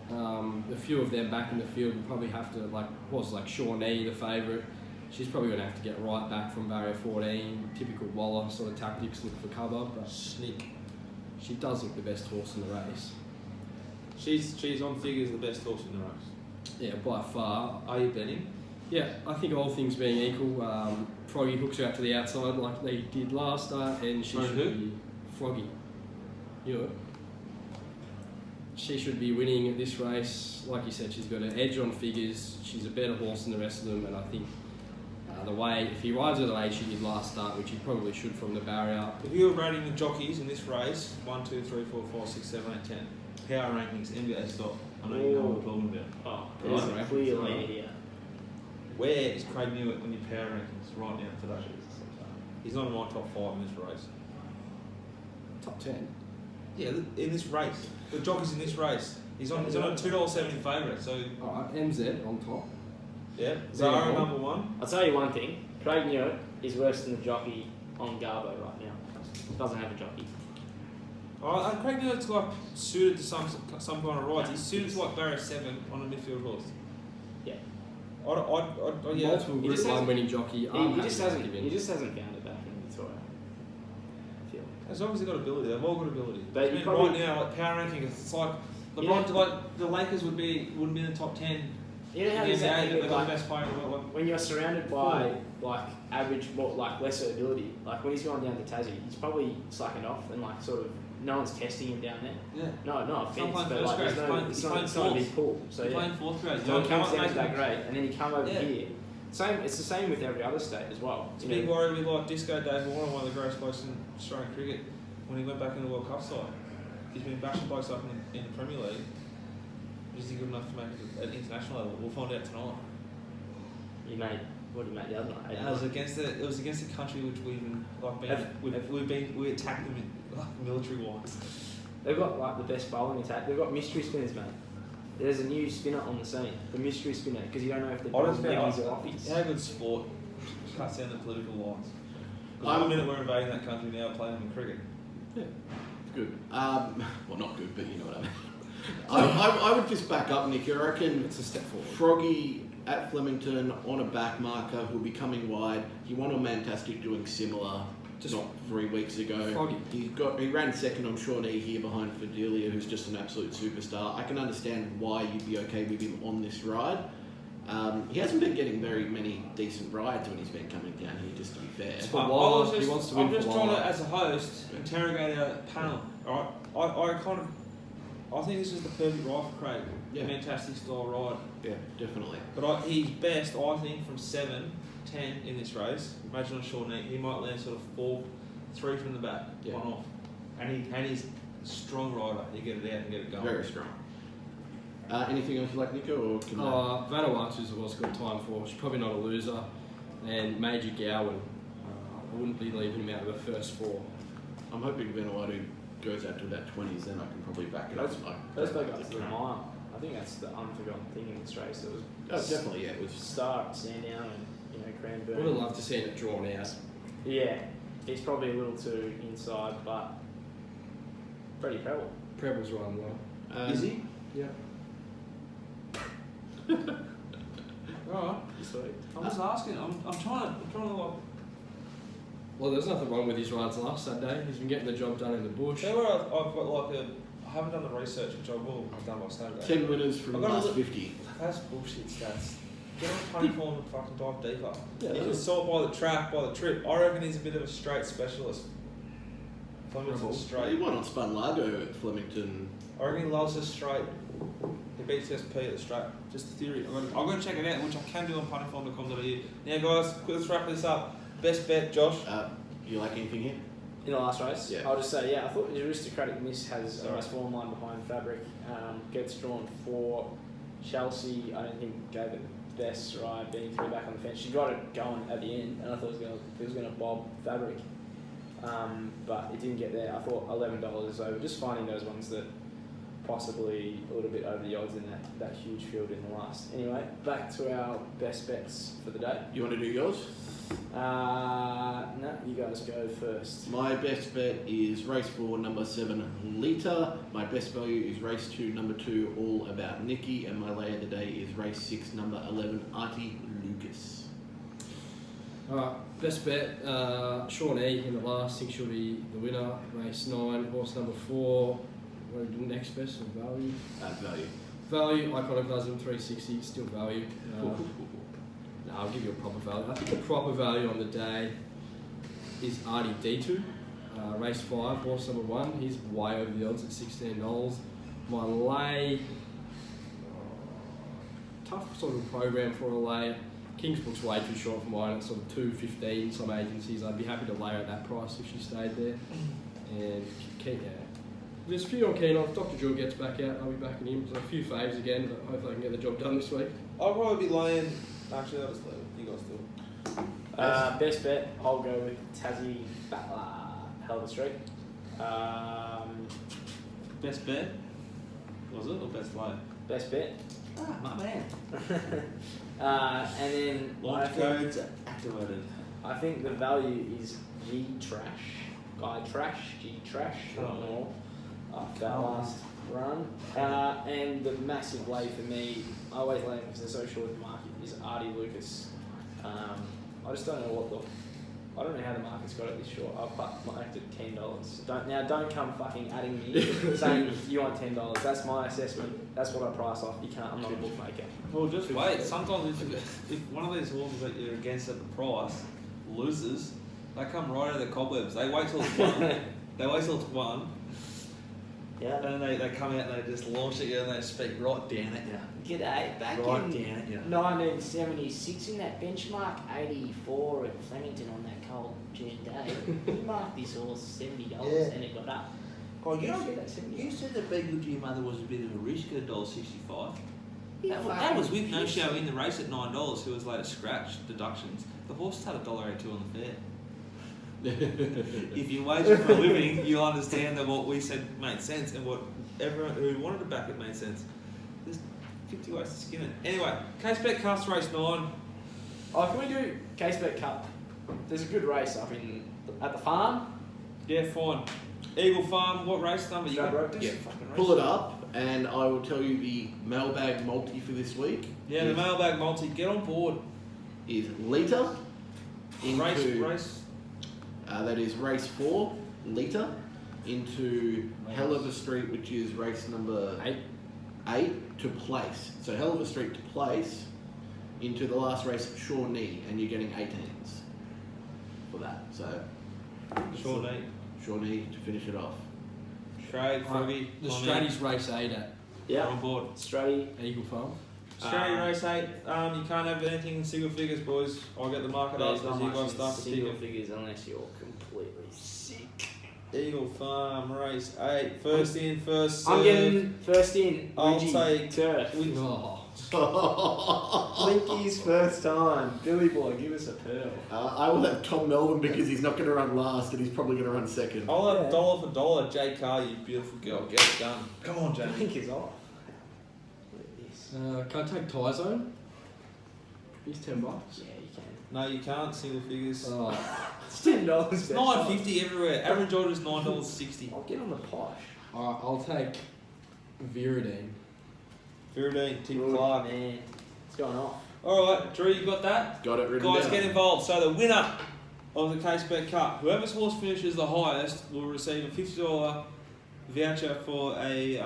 A few of them back in the field will probably have to, like horses like Shawnee, the favourite. She's probably going to have to get right back from barrier 14. Typical Waller sort of tactics, look for cover, but Sneak. she does look the best horse in the race. She's on figures the best horse in the race. Yeah, by far. Are you betting? Yeah, I think all things being equal, Froggy hooks her out to the outside like they did last start, and she Sorry, should who? be Froggy. You know it. She should be winning at this race. Like you said, she's got an edge on figures. She's a better horse than the rest of them, and I think the way if he rides at the way she did last start, which he probably should from the barrier. If you were rating the jockeys in this race, 1, 2, 3, 4, 5, 6, 7, 8, 10. Power rankings, NBA stop. I know you know what we're talking about. Oh, there's Right. a clear leader here. Where is Craig Newitt on your power rankings right now today? He's not in my top 5 in this race. Top 10. Yeah, in this race. The jockeys in this race. He's on a $2.70 favourite. So Alright, MZ on top. yeah, Zara Zara number one. I'll tell you one thing. Craig Newett is worse than the jockey on Garbo right now. Doesn't have a jockey. And Craig Neal's like suited to some kind of rides. He's suited to like barrier 7 on a midfield horse. Yeah. Yeah. Multiple He Group just 1 hasn't- winning jockey. He just hasn't. given. He just hasn't found it back in Victoria. I feel. As long as they've got ability, they've all got ability. But I you mean, probably- right now, like power rankings, it's like You LeBron, know- like the Lakers wouldn't be in the top 10. You know how in there's the that NBA, thing they've of got like, the best player in the world. when you're surrounded by like average, like lesser ability, like when he's gone down to Tassie, he's probably slacking off and like sort of no one's testing him down there. Yeah. No offense, playing but first like grade, there's no, he's it's playing not a big fourth. pool. So He's yeah, playing 4th grade. so he comes down to make that grade, and then you come over Yeah. here. It's the same with every other state as well. It's a You big know, worry with like Disco Dave Warner, one of the greatest blokes in Australian cricket, when he went back in the World Cup side. He's been bashing blokes up in the Premier League. Is he good enough to make it at international level? We'll find out tonight. you made what did you make the other night? It was against a country which we've been like we attacked them in, like, military wise. They've got like the best bowling attack. They've got mystery spinners, mate. There's a new spinner on the scene, the mystery spinner, because you don't know if they're leggies or offies. How good sport cuts down the political lines. Because one minute we're invading that country, now playing them in cricket. Yeah, good. Well, not good, but you know what I mean. I would just back up, Nick. I reckon It's a step forward. Froggy at Flemington on a back marker who'll be coming wide. He won on Mantastic doing similar Just not 3 weeks ago. Froggy. He ran second on Shawnee here behind Fidelia, who's just an absolute superstar. I can understand why you'd be okay with him on this ride. He hasn't been getting very many decent rides when he's been coming down here, just to be fair. For Walla, he wants to win I'm just for trying to, Walla. as a host, interrogate a panel. Alright, I think this is the perfect ride for Craig. Yeah. Fantastic style ride. Yeah, definitely. But he's best, I think, from 7, 10 in this race. Imagine on Shawnee, he might land sort of 4, 3 from the back, Yeah. 1 off. And he's a strong rider. You get it out and get it going. Very strong. Anything else you like, Nicko, or can Vanuatu's was good time for. She's probably not a loser. And Major Gowan, I wouldn't be leaving him out of the first 4. I'm hoping Vanuatu goes out to that 20s, then I can probably back it up. Let's back up to the mile. I think that's the unforgotten thing in this race. It was Definitely, yeah. It was start, Sandown, and Cranbourne. Would have loved to see it drawn out. Yeah, he's probably a little too inside, but pretty Preble. Preble's run well. Is he? Yeah. Alright. Sweet. I'm just asking. I'm trying to like. Well, there's nothing wrong with his rides last Saturday. He's been getting the job done in the bush. Tell you where I've got like a. I haven't done the research, which I will have done by Saturday. 10 winners from the I've got a last little- 50. That's bullshit stats. Get on a pony form and fucking dive deeper. Yeah, He's just sold by the track, by the trip. I reckon he's a bit of a straight specialist. Flemington's Rebel. He straight. won on Spun Largo at Flemington. I reckon he loves a straight. He beats SP at the straight. Just a theory. I'm going to check it out, which I can do on ponyform.com.au. Now, guys, let's wrap this up. Best bet, Josh. Do you like anything here? In the last race, Yeah. I'll just say, I thought the Aristocratic Miss has Sorry. a nice form line behind Fabric. Gets drawn for Chelsea. I don't think gave it the best ride, being 3 back on the fence. She got it going at the end, and I thought it was going to bob Fabric, but it didn't get there. I thought $11 is over. Just finding those ones that possibly a little bit over the odds in that huge field in the last. Anyway, back to our best bets for the day. You want to do yours? No, you guys go first. My best bet is race 4, number 7, Lita. My best value is race 2, number 2, All About Nikki. And my lay of the day is race 6, number 11, Artie Lucas. Alright, best bet, Shawnee in the last. I think she'll be the winner. Race 9, horse number 4. What did we do next best? Or value? Value. Value, Iconoclasm 360, still value. No, I'll give you a proper value. I think the proper value on the day is Artie D2, race 5, horse number 1. He's way over the odds at $16. My lay, tough sort of program for a lay. Kingsbrook's way too short for mine. It's sort of $2.15. Some agencies, I'd be happy to lay her at that price if she stayed there. And there's a few I'm keen on. If Dr. Drew gets back out, I'll be backing him. So a few faves again, but hopefully I can get the job done this week. I'll probably be laying. Actually, I'll just leave it. You guys do it. Best bet, I'll go with Tassie Battler, Hell of a Street. Best bet? Was it or best play? Best bet. Ah, my man. And then Launch codes activated. I think the value is G Trash. G Trash. After that last run. And the massive play for me, I always land because they're so short in the market, is Artie Lucas. I just don't know I don't know how the market's got it this short. I've marked it $10. Don't come fucking adding me saying you want $10. That's my assessment. That's what I price off. You can't. I'm not a bookmaker. Well, just wait. Sometimes if one of these horses that you're against at the price loses, they come right out of the cobwebs. They wait till it's won. They wait till it's won. Yeah. And then they come out and they just launch at you and they speak right down at you. G'day. Back Right in down at you. 1976 in that benchmark 84 at Flemington on that cold June day, we marked this horse $70 and it got up. Oh, you Get that $70. You said that Be Good to Your Mother was a bit of a risk at $1.65. Yeah, That was with no show in the race at $9, who was later scratched, deductions. The horse had $1.82 on the fair. If you wager for a living, you'll understand that what we said made sense and what everyone who wanted to back it made sense. There's 50 ways to skin it. Anyway, Case Bet Cups race 9. Oh, can we do Case Bet Cup? There's a good race up at the farm. Yeah, fine. Eagle Farm, what race number you got? Rope. Yeah, fucking race. Pull it up, and I will tell you the mailbag multi for this week. Yeah, the mailbag multi, get on board. Is Lita into Race. That is race 4, Lita, into Hell of a Street, which is race number 8 to place. So Hell of a Street to place into the last race, Shawnee, and you're getting 18s for that. So Shawnee to finish it off. Trade, Froggy. The Stratty's race 8 at Yeah. On board. Stratty. Eagle Farm. Australia race 8, you can't have anything in single figures, boys. I'll get the market up There's because not you much got in stuff to single pick. figures unless you're completely sick. Eagle Farm race 8, first in, first served. I'm getting first in. I'll Widgie, take- Turf. Oh. Blinky's first time. Billy Boy, give us a pearl. I will have Tom Melvin because he's not going to run last and he's probably going to run second. I'll have Yeah. dollar for dollar, J. Carr, you beautiful girl. Get it done. Come on, Jamie. Blink is off. Look at this. Can I take Tie Zone? He's $10. Yeah, you can. No, you can't, single figures. Oh. It's $10. It's $9.50 everywhere. Average order is $9.60. I'll get on the posh. Alright, I'll take Viridine. Viridine, Tim Good Clark. man. It's going off. Alright, Drew, you got that? Got it written Guys, down. get involved. So the winner of the Case Bet Cup, whoever's horse finishes the highest will receive a $50 voucher for a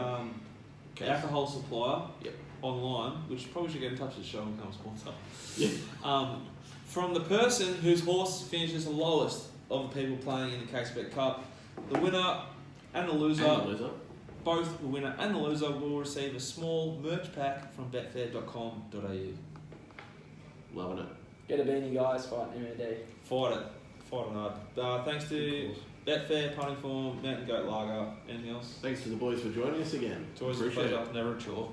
alcohol supplier online, which probably should get in touch with the show and become a sponsor. Yeah. From the person whose horse finishes the lowest of the people playing in the Case Bet Cup, the winner and the loser, both the winner and the loser will receive a small merch pack from betfair.com.au. Loving it. Get a beanie, guys. Fight MAD. Fight it hard. Thanks to Betfair, Punting Form, Mountain Goat Lager. Anything else? Thanks to the boys for joining us again. It's always a Appreciate pleasure. it. Never a chore.